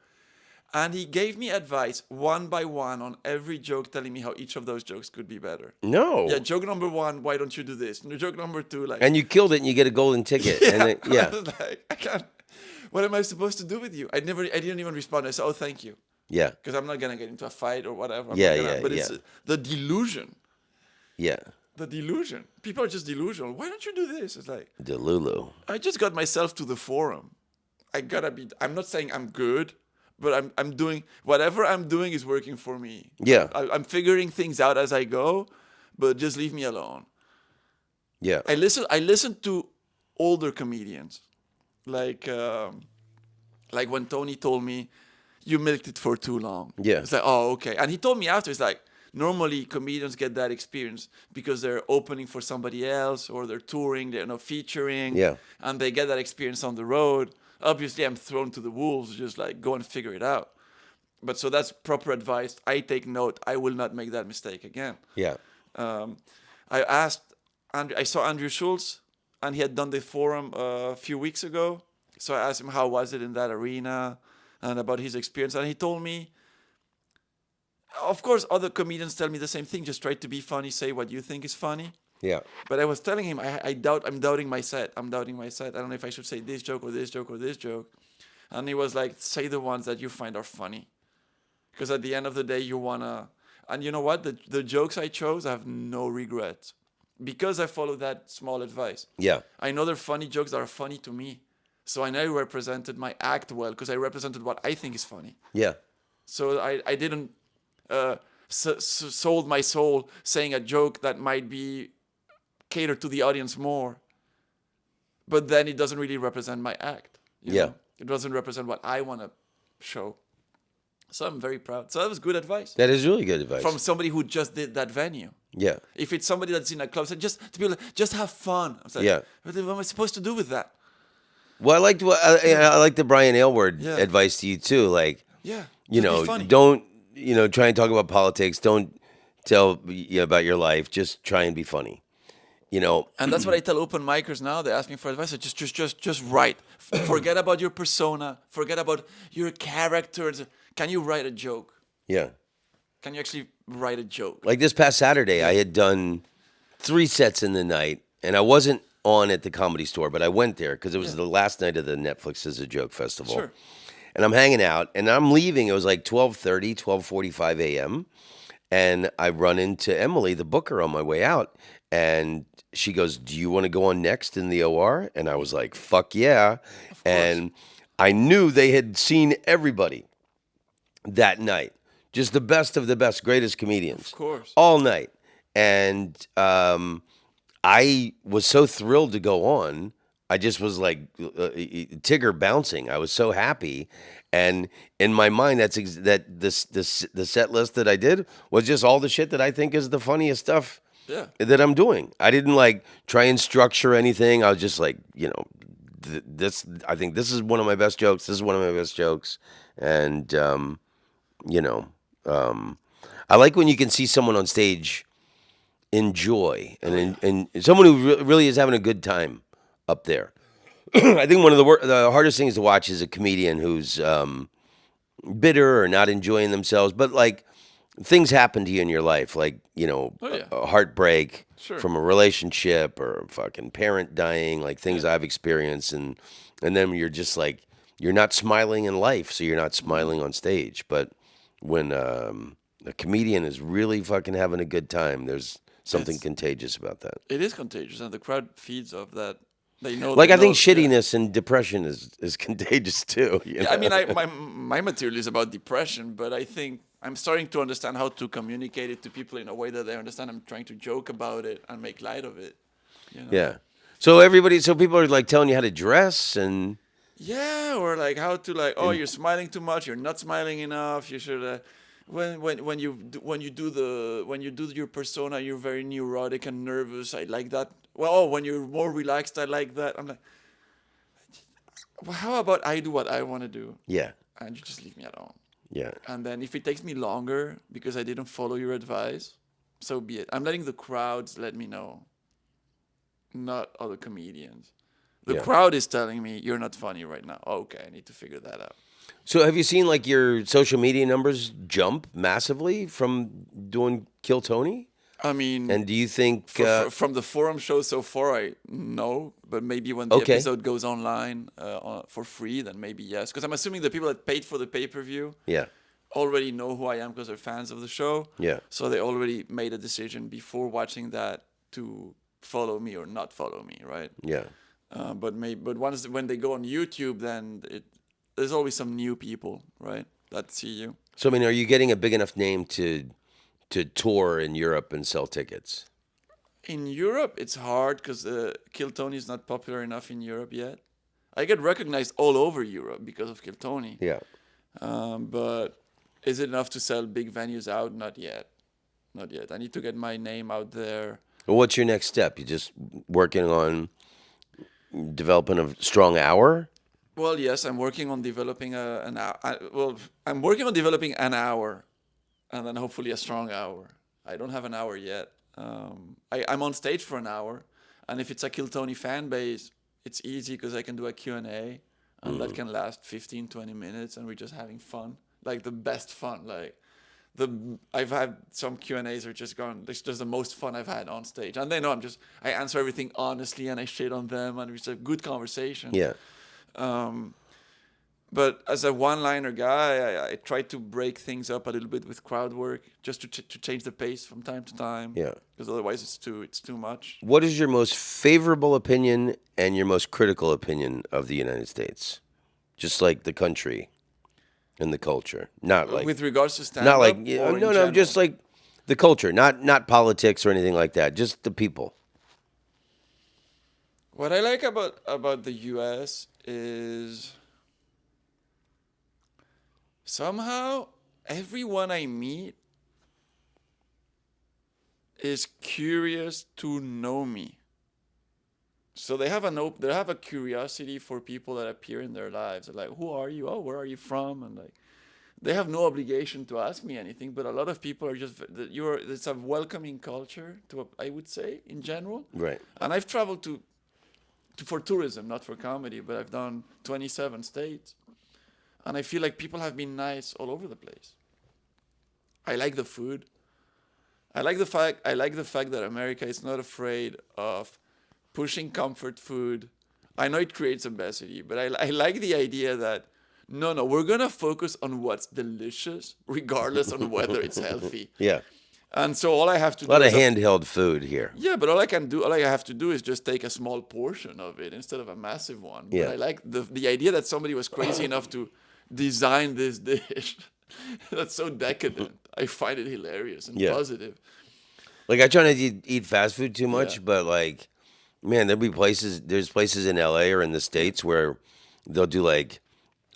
Speaker 2: And he gave me advice one by one on every joke, telling me how each of those jokes could be better.
Speaker 1: No.
Speaker 2: Yeah, joke number 1, why don't you do this? Joke number 2, like...
Speaker 1: And you killed it, and you get a golden ticket.
Speaker 2: Yeah,
Speaker 1: And then, yeah.
Speaker 2: I was like, I can't. What am I supposed to do with you? I didn't even respond. I said, oh, thank you,
Speaker 1: Yeah.
Speaker 2: because I'm not gonna get into a fight or whatever. I'm
Speaker 1: Yeah,
Speaker 2: not gonna,
Speaker 1: yeah,
Speaker 2: But it's
Speaker 1: yeah.
Speaker 2: the delusion.
Speaker 1: Yeah.
Speaker 2: The delusion. People are just delusional. Why don't you do this? It's like,
Speaker 1: Delulu.
Speaker 2: I just got myself to the forum. I'm not saying I'm good, but I'm doing whatever I'm doing is working for me.
Speaker 1: Yeah.
Speaker 2: I'm figuring things out as I go, but just leave me alone.
Speaker 1: Yeah.
Speaker 2: I listen to older comedians, like when Tony told me, "You milked it for too long."
Speaker 1: Yeah.
Speaker 2: It's like, oh, okay. And he told me after, it's like, normally comedians get that experience because they're opening for somebody else or they're touring, they're featuring,
Speaker 1: Yeah.
Speaker 2: and they get that experience on the road. Obviously, I'm thrown to the wolves, just like go and figure it out. But so that's proper advice. I take note. I will not make that mistake again.
Speaker 1: Yeah.
Speaker 2: Um, I asked, I saw Andrew Schultz, and he had done the forum a few weeks ago. So I asked him how was it in that arena, and about his experience, and he told me, of course, other comedians tell me the same thing. Just try to be funny, say what you think is funny.
Speaker 1: Yeah.
Speaker 2: But I was telling him, I'm doubting my set. I'm doubting my set. I don't know if I should say this joke or this joke or this joke. And he was like, say the ones that you find are funny, because at the end of the day, you wanna. And you know what? The jokes I chose, I have no regrets, because I followed that small advice.
Speaker 1: Yeah.
Speaker 2: I know they're funny jokes that are funny to me, so I know I represented my act well because I represented what I think is funny.
Speaker 1: Yeah.
Speaker 2: So I didn't sold my soul saying a joke that might be catered to the audience more, but then it doesn't really represent my act.
Speaker 1: Yeah.
Speaker 2: It doesn't represent what I want to show. So I'm very proud. So that was good advice
Speaker 1: That is really good advice.
Speaker 2: from somebody who just did that venue.
Speaker 1: Yeah.
Speaker 2: If it's somebody that's in a club, say just to be like, just have fun. I was like,
Speaker 1: Yeah.
Speaker 2: what am I supposed to do with that?
Speaker 1: Well, I like the Brian Aylward
Speaker 2: Yeah.
Speaker 1: advice to you too. Like,
Speaker 2: Yeah,
Speaker 1: you
Speaker 2: just be
Speaker 1: know,
Speaker 2: funny.
Speaker 1: don't try and talk about politics. Don't tell about your life. Just try and be funny. You know.
Speaker 2: And that's what I tell open micers now. They ask me for advice. I just write. Forget about your persona. Forget about your characters. Can you write a joke?
Speaker 1: Yeah.
Speaker 2: Can you actually write a joke?
Speaker 1: Like this past Saturday, I had done 3 sets in the night, and I wasn't on at the Comedy Store, but I went there because it was the last night of the Netflix is a Joke Festival.
Speaker 2: Sure.
Speaker 1: And I'm hanging out, and I'm leaving. It was like 12:30, 12:45 a.m. And I run into Emily, the booker, on my way out. And she goes, "Do you want to go on next in the OR?" And I was like, "Fuck yeah." And I knew they had seen everybody that night. Just the best of the best, greatest comedians.
Speaker 2: Of course.
Speaker 1: All night. And I was so thrilled to go on. I just was like Tigger bouncing. I was so happy, and in my mind, the set list that I did was just all the shit that I think is the funniest stuff
Speaker 2: Yeah.
Speaker 1: that I'm doing. I didn't like try and structure anything. I was just like, this. I think this is one of my best jokes. This is one of my best jokes, and you know, I like when you can see someone on stage enjoy and someone who really is having a good time up there. I think one of the hardest things to watch is a comedian who's bitter or not enjoying themselves. But like things happen to you in your life, like a heartbreak
Speaker 2: Sure.
Speaker 1: from a relationship or a fucking parent dying, like things I've experienced, and then you're just like you're not smiling in life, so you're not smiling on stage. But when a comedian is really fucking having a good time, there's something contagious about that.
Speaker 2: It is contagious, and the crowd feeds off that. They know.
Speaker 1: Like
Speaker 2: they
Speaker 1: I think
Speaker 2: know-
Speaker 1: shittiness and depression is contagious too.
Speaker 2: Yeah, I mean, my material is about depression, but I think I'm starting to understand how to communicate it to people in a way that they understand. I'm trying to joke about it and make light of it.
Speaker 1: Yeah. So people are like telling you how to dress and
Speaker 2: Yeah, or like how to oh, you're smiling too much. You're not smiling enough. You should. When you do your persona, you're very neurotic and nervous. I like that. Well, when you're more relaxed, I like that. I'm like, well, how about I do what I want to do,
Speaker 1: yeah,
Speaker 2: and you just leave me alone.
Speaker 1: yeah,
Speaker 2: And then if it takes me longer because I didn't follow your advice, so be it. I'm letting the crowds let me know, not other comedians. The
Speaker 1: Yeah.
Speaker 2: crowd is telling me you're not funny right now. Okay, I need to figure that out.
Speaker 1: So have you seen like your social media numbers jump massively from doing Kill Tony?
Speaker 2: I mean,
Speaker 1: And do you think
Speaker 2: from the forum show so far, I no, but maybe when the
Speaker 1: Okay.
Speaker 2: episode goes online for free, then maybe yes. Because I'm assuming the people that paid for the pay-per-view
Speaker 1: yeah,
Speaker 2: already know who I am because they're fans of the show.
Speaker 1: yeah,
Speaker 2: So they already made a decision before watching that to follow me or not follow me, right?
Speaker 1: yeah.
Speaker 2: But when they go on YouTube, then there's always some new people, right, that see you.
Speaker 1: So I mean, are you getting a big enough name to tour in Europe and sell tickets?
Speaker 2: In Europe, it's hard because Kill Tony is not popular enough in Europe yet. I get recognized all over Europe because of Kill Tony.
Speaker 1: Yeah.
Speaker 2: But is it enough to sell big venues out? Not yet. Not yet. I need to get my name out there.
Speaker 1: Well, what's your next step? You just working on developing a strong hour?
Speaker 2: Well, yes, I'm working on developing an hour. Well, I'm working on developing an hour, and then hopefully a strong hour. I don't have an hour yet. I'm on stage for an hour, and if it's a Kill Tony fan base, it's easy because I can do a Q&A, and that
Speaker 1: Mm.
Speaker 2: can last 15, 20 minutes, and we're just having fun, like the best fun. Like I've had some Q&As are just gone. It's just the most fun I've had on stage, and they know I answer everything honestly, and I shit on them, and it's a good conversation.
Speaker 1: Yeah,
Speaker 2: Um, but as a one-liner guy, I try to break things up a little bit with crowd work, just to change the pace from time to time,
Speaker 1: yeah.
Speaker 2: because otherwise it's too much.
Speaker 1: What is your most favorable opinion and your most critical opinion of the United States? Just like the country and the culture,
Speaker 2: With regards to
Speaker 1: not like
Speaker 2: stand-up or in
Speaker 1: no, no, just
Speaker 2: general,
Speaker 1: like the culture, not politics or anything like that. Just the people.
Speaker 2: what I like about the U.S. is somehow everyone I meet is curious to know me. So they have a curiosity for people that appear in their lives. They're like, who are you? Oh, where are you from? And like, they have no obligation to ask me anything. But a lot of people are just it's a welcoming culture I would say in general.
Speaker 1: Right.
Speaker 2: And I've traveled to for tourism, not for comedy, but I've done 27 states, and I feel like people have been nice all over the place. I like the food. I like the fact that America is not afraid of pushing comfort food. I know it creates obesity, but I like the idea that no, we're gonna focus on what's delicious, regardless on whether it's healthy.
Speaker 1: Yeah.
Speaker 2: And so all I have to
Speaker 1: A lot
Speaker 2: do
Speaker 1: of
Speaker 2: is
Speaker 1: handheld food here.
Speaker 2: yeah, but all I have to do is just take a small portion of it instead of a massive one. But
Speaker 1: Yeah.
Speaker 2: I like the idea that somebody was crazy enough to design this dish. That's so decadent. I find it hilarious and
Speaker 1: Yeah.
Speaker 2: positive.
Speaker 1: Like I try not to eat fast food too
Speaker 2: Yeah.
Speaker 1: much, but like, man, there's places in LA or in the States where they'll do like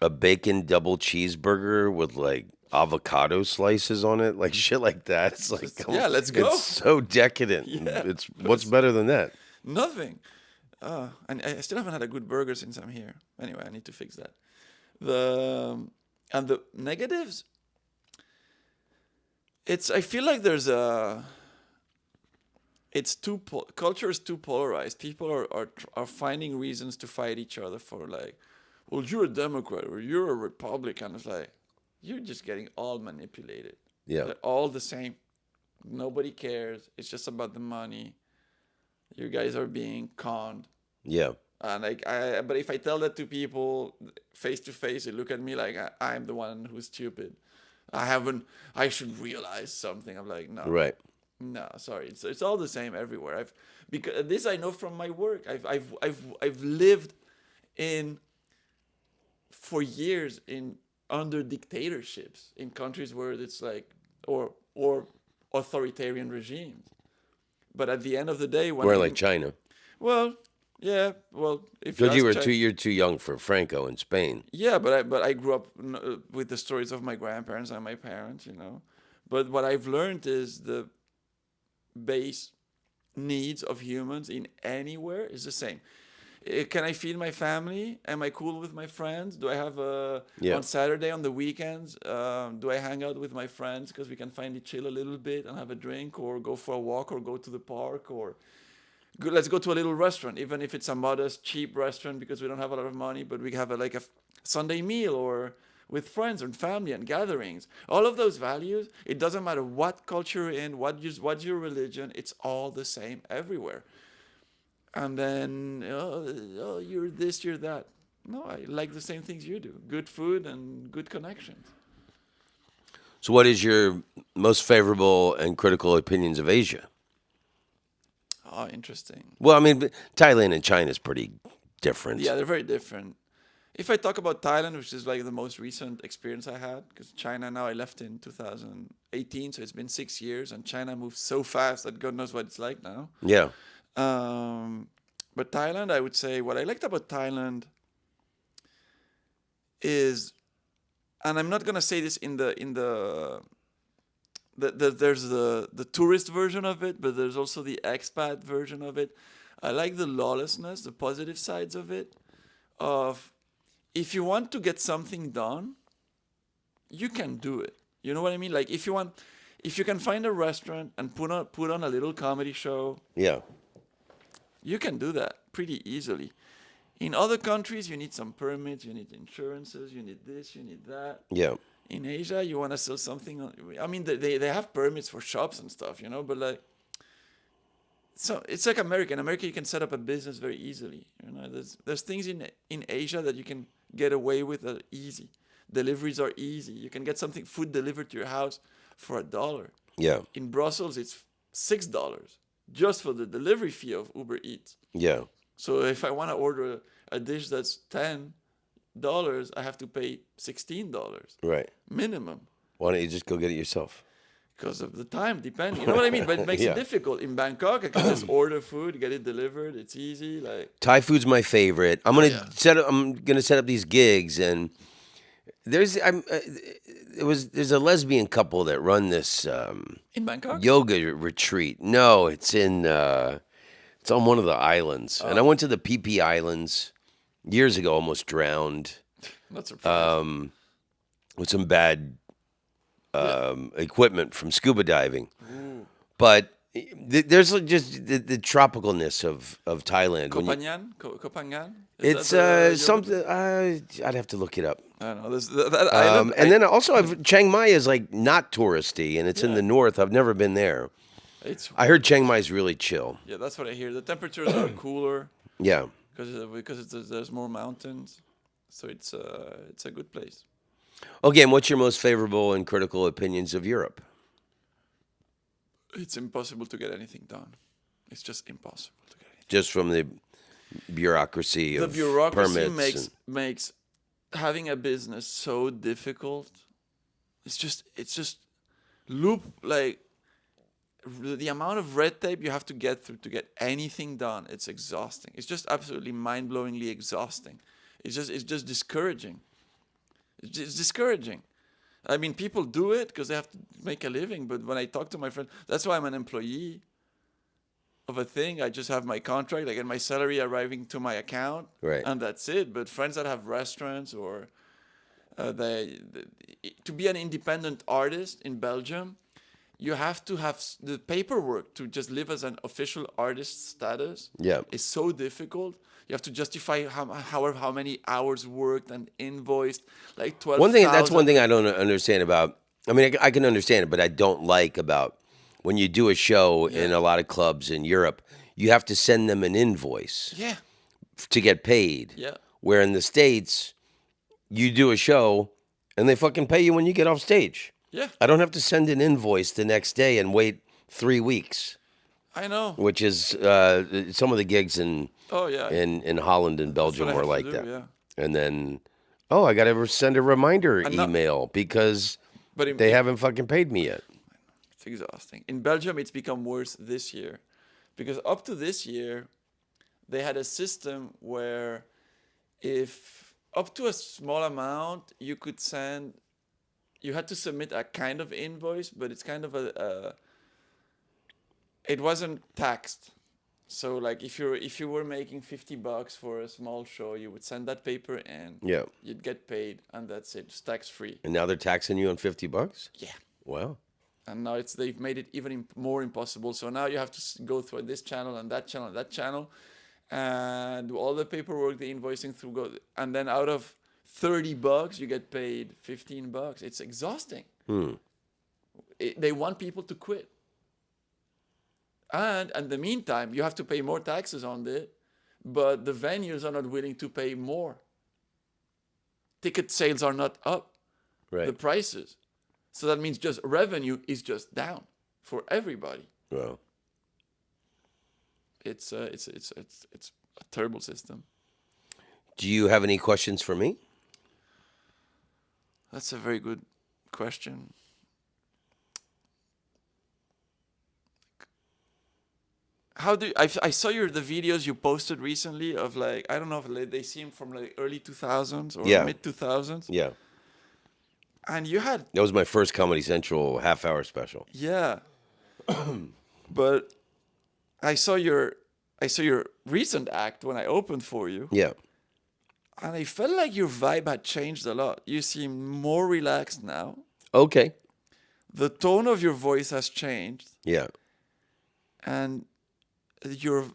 Speaker 1: a bacon double cheeseburger with like avocado slices on it, like shit like that. It's like,
Speaker 2: Yeah, let's
Speaker 1: it's
Speaker 2: go.
Speaker 1: so decadent.
Speaker 2: Yeah.
Speaker 1: It's what's better than that?
Speaker 2: Nothing. And I still haven't had a good burger since I'm here. Anyway, I need to fix that. The and the negatives. I feel like there's a. Culture is too polarized. People are finding reasons to fight each other for like, well, you're a Democrat or you're a Republican. It's like, you're just getting all manipulated.
Speaker 1: Yeah.
Speaker 2: They're all the same. Nobody cares. It's just about the money. You guys are being conned.
Speaker 1: Yeah.
Speaker 2: And but if I tell that to people face to face, they look at me like I'm the one who's stupid. I should realize something. I'm like, no,
Speaker 1: Right.
Speaker 2: no, sorry. It's all the same everywhere. Because this I know from my work. I've lived in for years in under dictatorships in countries where it's like or authoritarian regimes. But at the end of the day,
Speaker 1: We're like China.
Speaker 2: well, yeah, well, if you
Speaker 1: Because
Speaker 2: ask China,
Speaker 1: you're too young for Franco in Spain.
Speaker 2: yeah, but I grew up with the stories of my grandparents and my parents, you know. But what I've learned is the base needs of humans in anywhere is the same. Can I feed my family? Am I cool with my friends? Do I have
Speaker 1: Yeah.
Speaker 2: on Saturday on the weekends? Do I hang out with my friends because we can finally chill a little bit and have a drink, or go for a walk, or go to the park, or let's go to a little restaurant, even if it's a modest, cheap restaurant because we don't have a lot of money, but we have like a Sunday meal, or with friends and family and gatherings. All of those values, it doesn't matter what culture you're in, what's your religion, it's all the same everywhere. And then, oh, you're this, you're that. No, I like the same things you do. Good food and good connections.
Speaker 1: So, what is your most favorable and critical opinions of Asia?
Speaker 2: Oh, interesting.
Speaker 1: Well, I mean, Thailand and China is pretty
Speaker 2: Yeah,
Speaker 1: different.
Speaker 2: they're very different. If I talk about Thailand, which is like the most recent experience I had, because China now I left in 2018, so it's been 6 years, and China moves so fast that God knows what it's like now.
Speaker 1: Yeah.
Speaker 2: Um, but Thailand, I would say what I liked about Thailand is, and I'm not gonna say this there's the tourist version of it, but there's also the expat version of it. I like the lawlessness, the positive sides of it, of if you want to get something done, you can do it. You know what I mean? Like if you can find a restaurant and put on a little comedy show,
Speaker 1: Yeah.
Speaker 2: you can do that pretty easily. In other countries, you need some permits, you need insurances, you need this, you need that.
Speaker 1: Yeah.
Speaker 2: In Asia, you want to sell something. I mean, they have permits for shops and stuff, but like, so it's like America. In America, you can set up a business very easily. There's things in Asia that you can get away with that are easy. Deliveries are easy. You can get food delivered to your house for $1.
Speaker 1: Yeah.
Speaker 2: In Brussels, it's $6 just for the delivery fee of Uber Eats.
Speaker 1: Yeah.
Speaker 2: So if I want to order a dish that's $10, I have to pay $16
Speaker 1: Right.
Speaker 2: minimum
Speaker 1: Why don't you just go get it yourself?
Speaker 2: because of the time, depending. You know what I mean? But it makes
Speaker 1: Yeah.
Speaker 2: it difficult. In Bangkok, I can just order food, get it delivered. It's easy. Like,
Speaker 1: Thai food's my favorite.
Speaker 2: yeah.
Speaker 1: I'm gonna set up these gigs, and there's a lesbian couple that run this
Speaker 2: In Bangkok?
Speaker 1: yoga retreat. No, it's on one of the islands, and I went to the PP Islands years ago. Almost drowned
Speaker 2: Not surprised.
Speaker 1: with some bad
Speaker 2: Yeah.
Speaker 1: equipment from scuba diving.
Speaker 2: Ooh.
Speaker 1: But there's just the tropicalness of Thailand.
Speaker 2: Kopangan? Is
Speaker 1: It's
Speaker 2: that the yoga
Speaker 1: something I'd have to look it up.
Speaker 2: I don't know. That island.
Speaker 1: And then also, Chiang Mai is like not touristy, and it's in
Speaker 2: Yeah.
Speaker 1: the north. I've never been there.
Speaker 2: It's
Speaker 1: I heard Chiang Mai is really chill.
Speaker 2: Yeah, that's what I hear. The temperatures are cooler
Speaker 1: Yeah.
Speaker 2: there's more mountains, so it's a good place.
Speaker 1: Okay, and what's your most favorable and critical opinions of Europe?
Speaker 2: It's impossible to get anything done. It's just impossible to get anything.
Speaker 1: Just from the bureaucracy
Speaker 2: The
Speaker 1: of
Speaker 2: bureaucracy
Speaker 1: permits.
Speaker 2: makes having a business so difficult. It's just loop like the amount of red tape you have to get through to get anything done. It's exhausting. It's just absolutely mind-blowingly exhausting. It's just discouraging. It's discouraging. I mean, people do it because they have to make a living. But when I talk to my friend, that's why I'm an employee of a thing. I just have my contract. I get my salary arriving to my account,
Speaker 1: Right.
Speaker 2: and that's it. But friends that have restaurants or to be an independent artist in Belgium, you have to have the paperwork to just live as an official artist status.
Speaker 1: Yeah.
Speaker 2: Is so difficult. You have to justify how many hours worked and invoiced, like 12.
Speaker 1: That's one thing I don't understand about. I mean, I can understand it, but I don't like about when you do a show in a lot of clubs in Europe, you have to send them an invoice
Speaker 2: Yeah,
Speaker 1: to get paid.
Speaker 2: yeah,
Speaker 1: Where in the States, you do a show and they fucking pay you when you get off stage.
Speaker 2: yeah.
Speaker 1: I don't have to send an invoice the next day and wait 3 weeks,
Speaker 2: I know.
Speaker 1: which is some of the gigs in
Speaker 2: Oh yeah.
Speaker 1: in Holland and
Speaker 2: That's what
Speaker 1: Belgium
Speaker 2: I
Speaker 1: were
Speaker 2: have to
Speaker 1: like
Speaker 2: do,
Speaker 1: that.
Speaker 2: yeah.
Speaker 1: And then, oh, I got to send a reminder
Speaker 2: And not-
Speaker 1: email because
Speaker 2: But in,
Speaker 1: they haven't fucking paid me yet.
Speaker 2: it's exhausting. In Belgium, it's become worse this year, because up to this year, they had a system where if up to a small amount you had to submit a kind of invoice, but it's kind of it wasn't taxed. So like if you were making $50 for a small show, you would send that paper in.
Speaker 1: Yeah.
Speaker 2: You'd get paid, and that's it. It's tax free.
Speaker 1: And now they're taxing you on $50?
Speaker 2: Yeah.
Speaker 1: Wow.
Speaker 2: And now they've made it even more impossible. So now you have to go through this channel and that channel and that channel, and do all the paperwork, the invoicing through and then out of $30 you get paid $15. It's exhausting. They want people to quit. And in the meantime, you have to pay more taxes on it, but the venues are not willing to pay more. Ticket sales are not up,
Speaker 1: Right.
Speaker 2: the prices. So that means just revenue is just down for everybody.
Speaker 1: Wow.
Speaker 2: It's a terrible system.
Speaker 1: Do you have any questions for me?
Speaker 2: That's a very good question. How do I saw the videos you posted recently of like, I don't know if they seem from like early 2000s or
Speaker 1: Yeah.
Speaker 2: mid 2000s,
Speaker 1: Yeah.
Speaker 2: and you had
Speaker 1: That was my first Comedy Central half-hour special.
Speaker 2: yeah, but I saw your recent act when I opened for you,
Speaker 1: Yeah.
Speaker 2: and I felt like your vibe had changed a lot. You seem more relaxed now.
Speaker 1: Okay.
Speaker 2: The tone of your voice has changed,
Speaker 1: Yeah.
Speaker 2: and your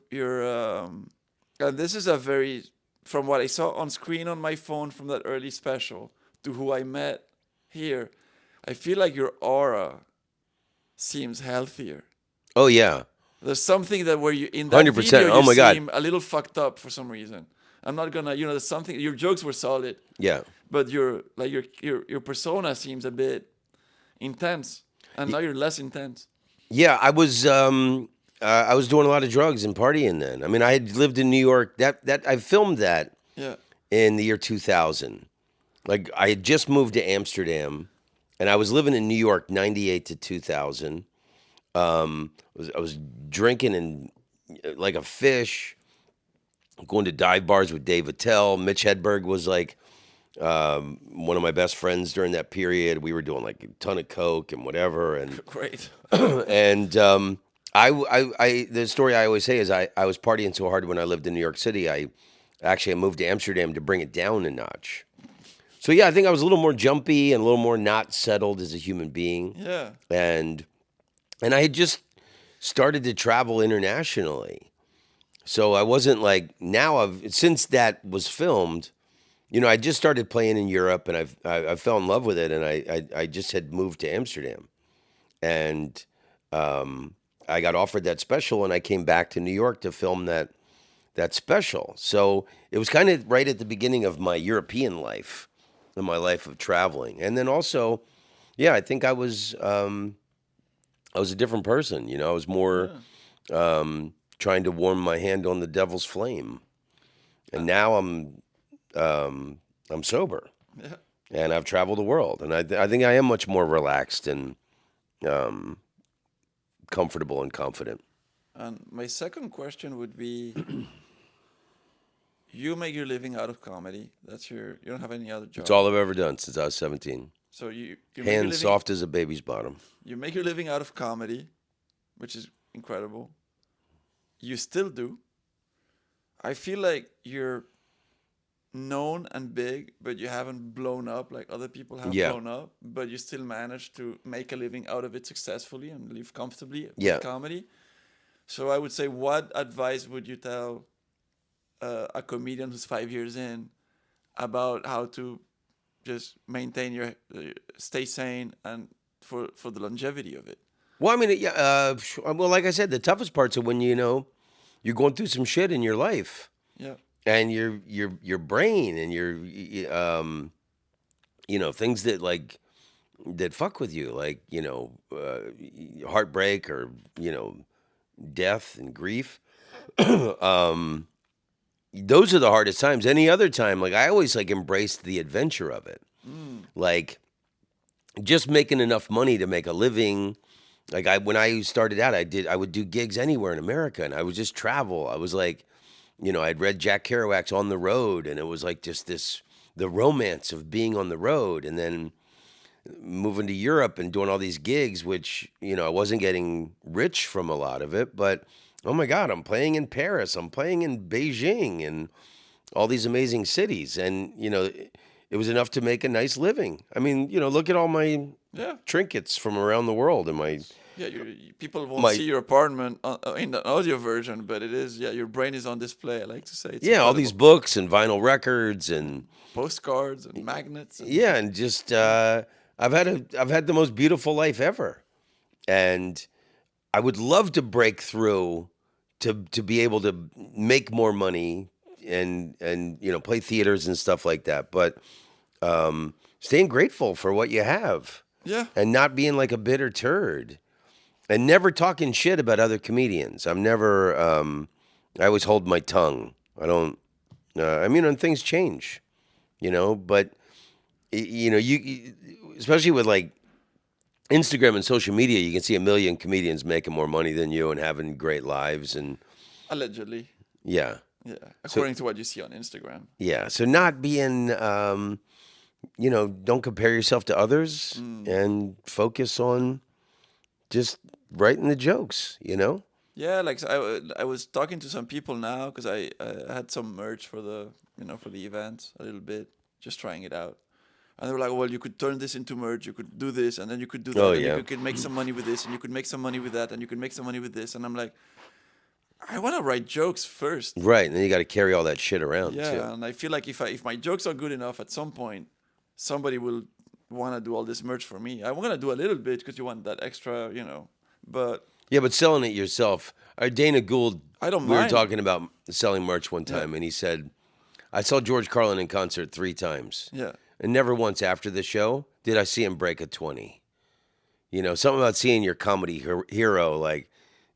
Speaker 2: and this is a very, from what I saw on screen on my phone from that early special to who I met here, I feel like your aura seems healthier.
Speaker 1: Oh yeah.
Speaker 2: There's something that where you in that video
Speaker 1: 100%. Oh
Speaker 2: you
Speaker 1: my God.
Speaker 2: seem a little fucked up for some reason. I'm not gonna, there's something. Your jokes were solid,
Speaker 1: Yeah.
Speaker 2: but your persona seems a bit intense, and now
Speaker 1: Y-
Speaker 2: you're less intense.
Speaker 1: Yeah, I was doing a lot of drugs and partying then. I mean, I had lived in New York. That I filmed that
Speaker 2: Yeah,
Speaker 1: in the year 2000. Like I had just moved to Amsterdam and I was living in New York 98 to 2000. I was drinking and like a fish, going to dive bars with Dave Attell. Mitch Hedberg was like one of my best friends during that period. We were doing like a ton of coke and whatever, and
Speaker 2: great.
Speaker 1: and the story I always say is I was partying so hard when I lived in New York City. I moved to Amsterdam to bring it down a notch. So yeah, I think I was a little more jumpy and a little more not settled as a human being,
Speaker 2: Yeah,
Speaker 1: and I had just started to travel internationally. So I wasn't like now. I've since that was filmed. I just started playing in Europe, and I fell in love with it, and I just had moved to Amsterdam, and I got offered that special, and I came back to New York to film that special. So it was kind of right at the beginning of my European life, in my life of traveling, and then also, yeah, I think I was a different person. I was more
Speaker 2: yeah.
Speaker 1: trying to warm my hand on the devil's flame, and now I'm sober
Speaker 2: Yeah.
Speaker 1: and I've traveled the world, and I think I am much more relaxed and um, comfortable and confident.
Speaker 2: And my second question would be: you make your living out of comedy. You don't have any other
Speaker 1: It's
Speaker 2: job.
Speaker 1: all I've ever done since I was 17.
Speaker 2: So you make your
Speaker 1: Hands
Speaker 2: living
Speaker 1: soft as a baby's bottom.
Speaker 2: out of comedy, which is incredible. You still do. I feel like you're known and big, but you haven't blown up like other people have
Speaker 1: Yeah,
Speaker 2: blown up, but you still manage to make a living out of it successfully and live comfortably with
Speaker 1: yeah.
Speaker 2: comedy. So I would say, what advice would you tell a comedian who's 5 years in about how to just maintain stay sane and for the longevity of it?
Speaker 1: Well, I mean, yeah. Well, like I said, the toughest parts are when you're going through some shit in your life,
Speaker 2: Yeah,
Speaker 1: and your brain and things that that fuck with you, like heartbreak or death and grief. um, those are the hardest times. Any other time, like I always like embraced the adventure of it,
Speaker 2: mm,
Speaker 1: like just making enough money to make a living. Like when I started out, I would do gigs anywhere in America, and I would just travel. I was like, I'd read Jack Kerouac's On the Road, and it was like just the romance of being on the road, and then moving to Europe and doing all these gigs, which, I wasn't getting rich from a lot of it, but oh my God, I'm playing in Paris, I'm playing in Beijing and all these amazing cities. And, it was enough to make a nice living. I mean, look at all my
Speaker 2: yeah.
Speaker 1: trinkets from around the world and
Speaker 2: Yeah, people won't
Speaker 1: my,
Speaker 2: see your apartment in the audio version, but it is, yeah, your brain is on display. I like to say it's
Speaker 1: yeah, all these
Speaker 2: incredible.
Speaker 1: books and vinyl records
Speaker 2: Yeah.
Speaker 1: and
Speaker 2: Postcards and magnets and
Speaker 1: yeah, and just,
Speaker 2: yeah,
Speaker 1: I've had the most beautiful life ever. And I would love to break through to be able to make more money and play theaters and stuff like that. But staying grateful for what you have
Speaker 2: yeah,
Speaker 1: and not being like a bitter turd and never talking shit about other comedians. I'm never. I always hold my tongue. I don't. I mean, and things change, but especially with like Instagram and social media, you can see a million comedians making more money than you and having great lives. And
Speaker 2: allegedly,
Speaker 1: yeah,
Speaker 2: yeah,
Speaker 1: so
Speaker 2: according to what you see on Instagram.
Speaker 1: yeah, so not being, don't compare yourself to others
Speaker 2: Mm.
Speaker 1: and focus on just writing the jokes.
Speaker 2: Yeah, like so I was talking to some people now because I had some merch for the for the event a little bit, just trying it out. And they were like, well, you could turn this into merch, you could do this, and then you could do
Speaker 1: Oh
Speaker 2: that, and you
Speaker 1: yeah.
Speaker 2: could make some money with this, and you could make some money with that, and you could make some money with this. And I'm like, I want to write jokes first.
Speaker 1: Right, and then you got to carry all that shit around too.
Speaker 2: Yeah, and I feel like if my jokes are good enough, at some point, somebody will want to do all this merch for me. I'm gonna do a little bit because you want that extra, but
Speaker 1: Yeah, but selling it yourself. Dana Gould,
Speaker 2: I don't
Speaker 1: we were
Speaker 2: mind.
Speaker 1: talking about selling merch one
Speaker 2: Yeah,
Speaker 1: time, and he said, I saw George Carlin in concert 3 times,
Speaker 2: yeah.
Speaker 1: and never once after the show did I see him break a 20. Something about seeing your comedy hero like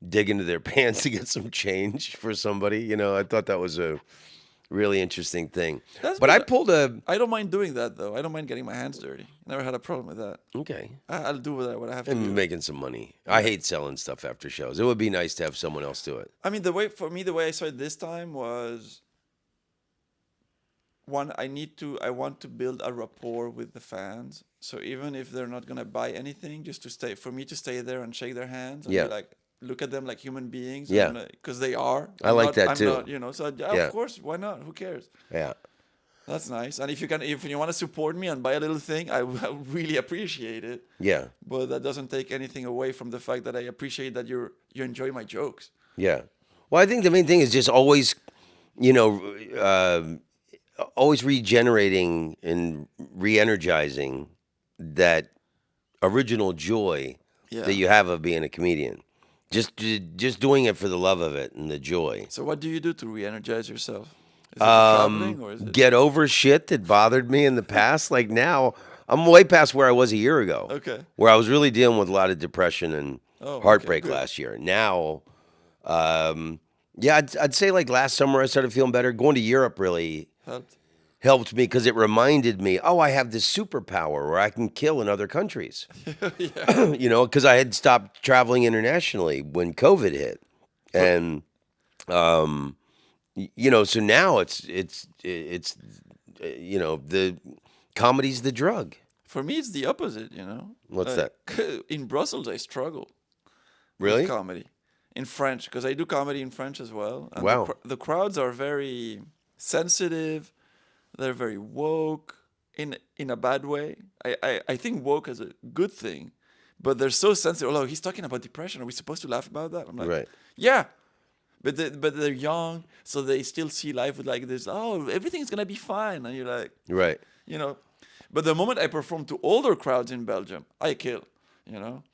Speaker 1: dig into their pants to get some change for somebody. I thought that was a really interesting thing.
Speaker 2: That's
Speaker 1: But I
Speaker 2: but
Speaker 1: pulled a
Speaker 2: I don't mind doing that though. I don't mind getting my hands dirty. Never had a problem with that.
Speaker 1: okay
Speaker 2: I'll do what I have to
Speaker 1: and
Speaker 2: do.
Speaker 1: making some money. I hate selling stuff after shows. It would be nice to have someone else do it.
Speaker 2: I mean, the way I saw it this time was one. I want to build a rapport with the fans. So even if they're not gonna buy anything, just to stay for me to stay there and shake their hands and be
Speaker 1: Yeah,
Speaker 2: like, look at them like human beings,
Speaker 1: yeah,
Speaker 2: and because they are.
Speaker 1: I like that
Speaker 2: I'm
Speaker 1: too.
Speaker 2: not. So yeah, of
Speaker 1: Yeah,
Speaker 2: course, why not? Who cares?
Speaker 1: yeah,
Speaker 2: That's nice. And if you want to support me and buy a little thing, I really appreciate it.
Speaker 1: yeah,
Speaker 2: But that doesn't take anything away from the fact that I appreciate that you enjoy my jokes.
Speaker 1: yeah. Well, I think the main thing is just always, you know, always regenerating and re-energizing that original joy that
Speaker 2: Yeah.
Speaker 1: you have of being a comedian. Just doing it for the love of it and the joy.
Speaker 2: So what do you do to re-energize yourself? Is it the traveling or is it?
Speaker 1: Get over shit that bothered me in the past. Like now, I'm way past where I was a year ago,
Speaker 2: Okay.
Speaker 1: where I was really dealing with a lot of depression and
Speaker 2: Oh, okay,
Speaker 1: heartbreak
Speaker 2: good.
Speaker 1: last year. Now, yeah, I'd say like last summer I started feeling better. Going to Europe really
Speaker 2: Helped.
Speaker 1: helped me because it reminded me, oh, I have this superpower where I can kill in other countries.
Speaker 2: Yeah.
Speaker 1: Because I had stopped traveling internationally when COVID hit,
Speaker 2: For
Speaker 1: and so now it's the comedy's the drug.
Speaker 2: for me, it's the opposite.
Speaker 1: What's that?
Speaker 2: In Brussels, I struggle with
Speaker 1: Really?
Speaker 2: comedy in French because I do comedy in French as well, and
Speaker 1: Wow.
Speaker 2: the crowds are very sensitive. They're very woke in a bad way. I think woke is a good thing, but they're so sensitive. Oh, he's talking about depression. Are we supposed to laugh about that? I'm like,
Speaker 1: Right.
Speaker 2: yeah, but they're young, so they still see life with like this. Oh, everything's gonna be fine, and you're like,
Speaker 1: Right.
Speaker 2: you know. But the moment I perform to older crowds in Belgium, I kill, you know.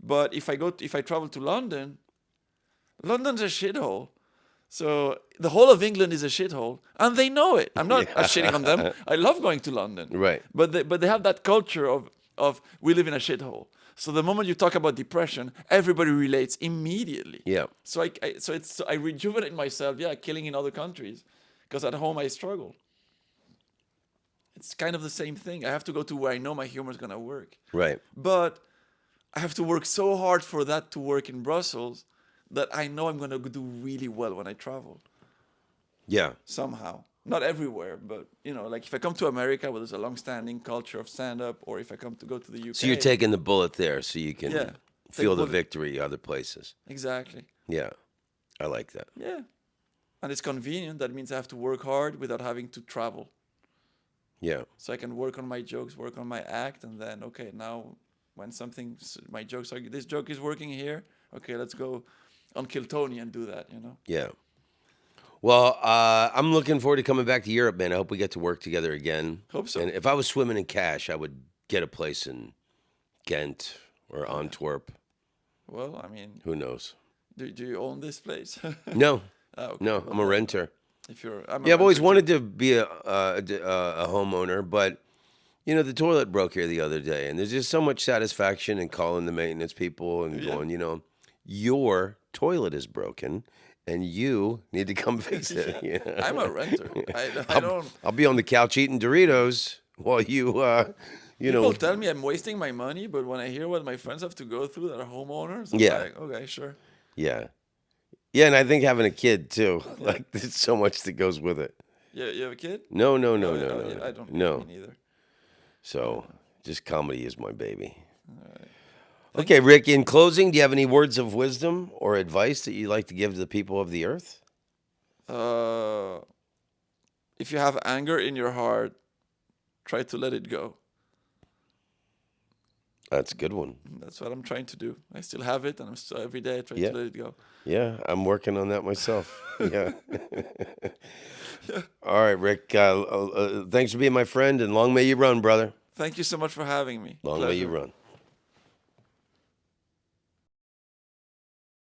Speaker 2: But if I travel to London, London's a shithole. So the whole of England is a shithole, and they know it. I'm not shitting on them. I love going to London,
Speaker 1: Right.
Speaker 2: but they have that culture of we live in a shithole. So the moment you talk about depression, everybody relates immediately.
Speaker 1: Yeah.
Speaker 2: So I rejuvenate myself. Yeah, killing in other countries, because at home I struggle. It's kind of the same thing. I have to go to where I know my humor is gonna work,
Speaker 1: Right.
Speaker 2: but I have to work so hard for that to work in Brussels that I know I'm gonna do really well when I travel
Speaker 1: Yeah.
Speaker 2: somehow. Not everywhere, but like if I come to America where there's a long-standing culture of stand-up, or if I come to go to the UK.
Speaker 1: So you're taking the bullet there so you can
Speaker 2: Yeah, take
Speaker 1: feel the
Speaker 2: bullet.
Speaker 1: victory other places.
Speaker 2: Exactly.
Speaker 1: Yeah. I like that.
Speaker 2: Yeah, and it's convenient. That means I have to work hard without having to travel,
Speaker 1: Yeah.
Speaker 2: so I can work on my jokes, work on my act, and then okay, now when my jokes are this joke is working here. Okay, let's go on Kiltony and do that.
Speaker 1: Yeah. Well, I'm looking forward to coming back to Europe, man. I hope we get to work together again.
Speaker 2: Hope so.
Speaker 1: And if I was swimming in cash, I would get a place in Ghent or Antwerp.
Speaker 2: Well, I mean,
Speaker 1: Who knows?
Speaker 2: do you own this place?
Speaker 1: No,
Speaker 2: Okay.
Speaker 1: no,
Speaker 2: Well,
Speaker 1: I'm a renter.
Speaker 2: if I'm a
Speaker 1: Yeah, I've always
Speaker 2: renter too.
Speaker 1: wanted to be a homeowner, but the toilet broke here the other day, and there's just so much satisfaction in calling the maintenance people and
Speaker 2: Yeah.
Speaker 1: going, your toilet is broken, and you need to come fix it.
Speaker 2: I'm a renter. I
Speaker 1: I'll,
Speaker 2: don't.
Speaker 1: I'll be on the couch eating Doritos while you
Speaker 2: People
Speaker 1: know,
Speaker 2: tell me I'm wasting my money, but when I hear what my friends have to go through that are homeowners, I'm
Speaker 1: Yeah.
Speaker 2: like, okay, sure.
Speaker 1: yeah, yeah, and I think having a kid too, like there's so much that goes with it.
Speaker 2: Yeah, you have a kid?
Speaker 1: No, no, no,
Speaker 2: Oh,
Speaker 1: no,
Speaker 2: yeah,
Speaker 1: no,
Speaker 2: yeah, I don't.
Speaker 1: no.
Speaker 2: Me neither.
Speaker 1: So just comedy is my baby.
Speaker 2: Thank
Speaker 1: Okay, Rick, in closing, do you have any words of wisdom or advice that you'd like to give to the people of the earth?
Speaker 2: Uh, if you have anger in your heart, try to let it go.
Speaker 1: That's a good one.
Speaker 2: That's what I'm trying to do. I still have it, and I'm still every day I try
Speaker 1: Yeah.
Speaker 2: to let it go.
Speaker 1: Yeah, I'm working on that myself. Yeah. All right, Rick. Thanks for being my friend, and long may you run, brother.
Speaker 2: Thank you so much for having me.
Speaker 1: Long may you
Speaker 2: Pleasure.
Speaker 1: run.